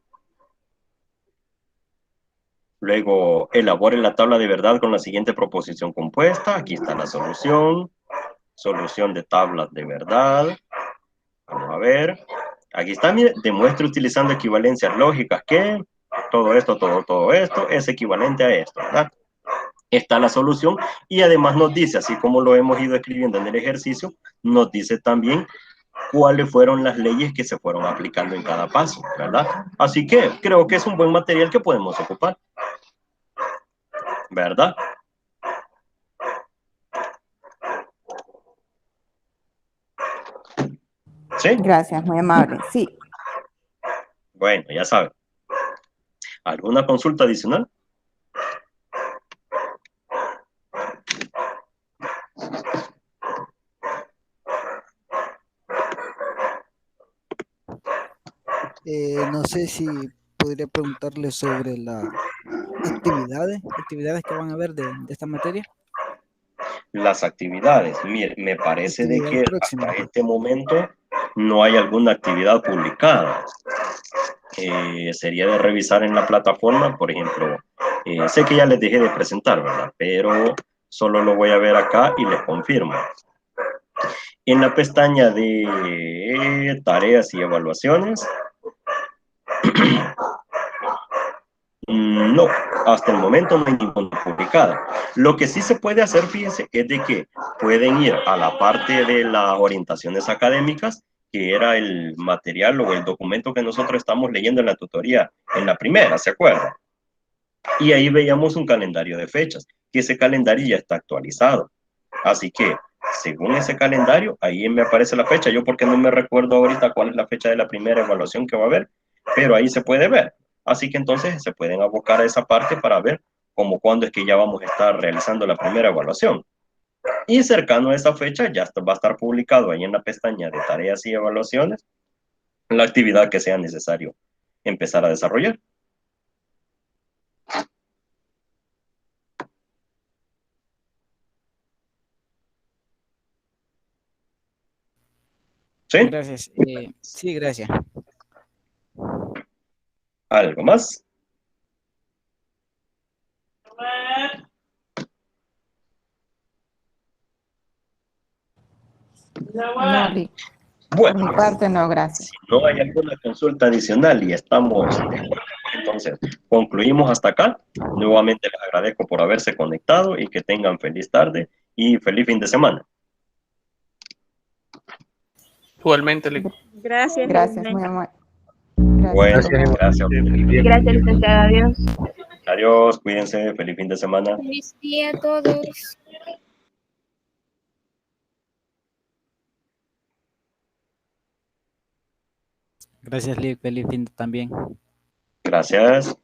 Luego, elabore la tabla de verdad con la siguiente proposición compuesta. Aquí está la solución. Solución de tablas de verdad. Vamos a ver. Aquí está, mire, demuestre utilizando equivalencias lógicas que todo esto es equivalente a esto, ¿verdad? Está la solución y además nos dice, así como lo hemos ido escribiendo en el ejercicio, nos dice también cuáles fueron las leyes que se fueron aplicando en cada paso, ¿verdad? Así que creo que es un buen material que podemos ocupar, ¿verdad? ¿Sí? Gracias, muy amable. Sí. Bueno, ya saben. ¿Alguna consulta adicional? No sé si podría preguntarle sobre las actividades que van a ver de esta materia. Las actividades. Mire, me parece de Actividades que próximas. hasta este momento no hay alguna actividad publicada. Sería de revisar en la plataforma, por ejemplo, sé que ya les dejé de presentar, ¿verdad? Pero solo lo voy a ver acá y les confirmo. En la pestaña de tareas y evaluaciones, no, hasta el momento no hay ninguna publicada. Lo que sí se puede hacer, fíjense, es de que pueden ir a la parte de las orientaciones académicas, que era el material o el documento que nosotros estamos leyendo en la tutoría, en la primera, ¿se acuerdan? Y ahí veíamos un calendario de fechas, que ese calendario ya está actualizado. Así que, según ese calendario, ahí me aparece la fecha. Yo porque no me recuerdo ahorita cuál es la fecha de la primera evaluación que va a haber, pero ahí se puede ver. Así que entonces se pueden abocar a esa parte para ver como cuándo es que ya vamos a estar realizando la primera evaluación. Y cercano a esa fecha ya va a estar publicado ahí en la pestaña de tareas y evaluaciones la actividad que sea necesario empezar a desarrollar. ¿Sí? Gracias. Sí, gracias. ¿Algo más? No, Lick. Bueno, Por mi parte, no, gracias. si no hay alguna consulta adicional y estamos de acuerdo, entonces concluimos hasta acá. Nuevamente les agradezco por haberse conectado y que tengan feliz tarde y feliz fin de semana. Igualmente, Lick. Gracias. Gracias, igualmente. muy amable. Bueno, Gracias. gracias. Gracias, licenciada. Adiós. Adiós, cuídense, feliz fin de semana. Feliz día a todos. Gracias, Lick. Feliz fin también. Gracias.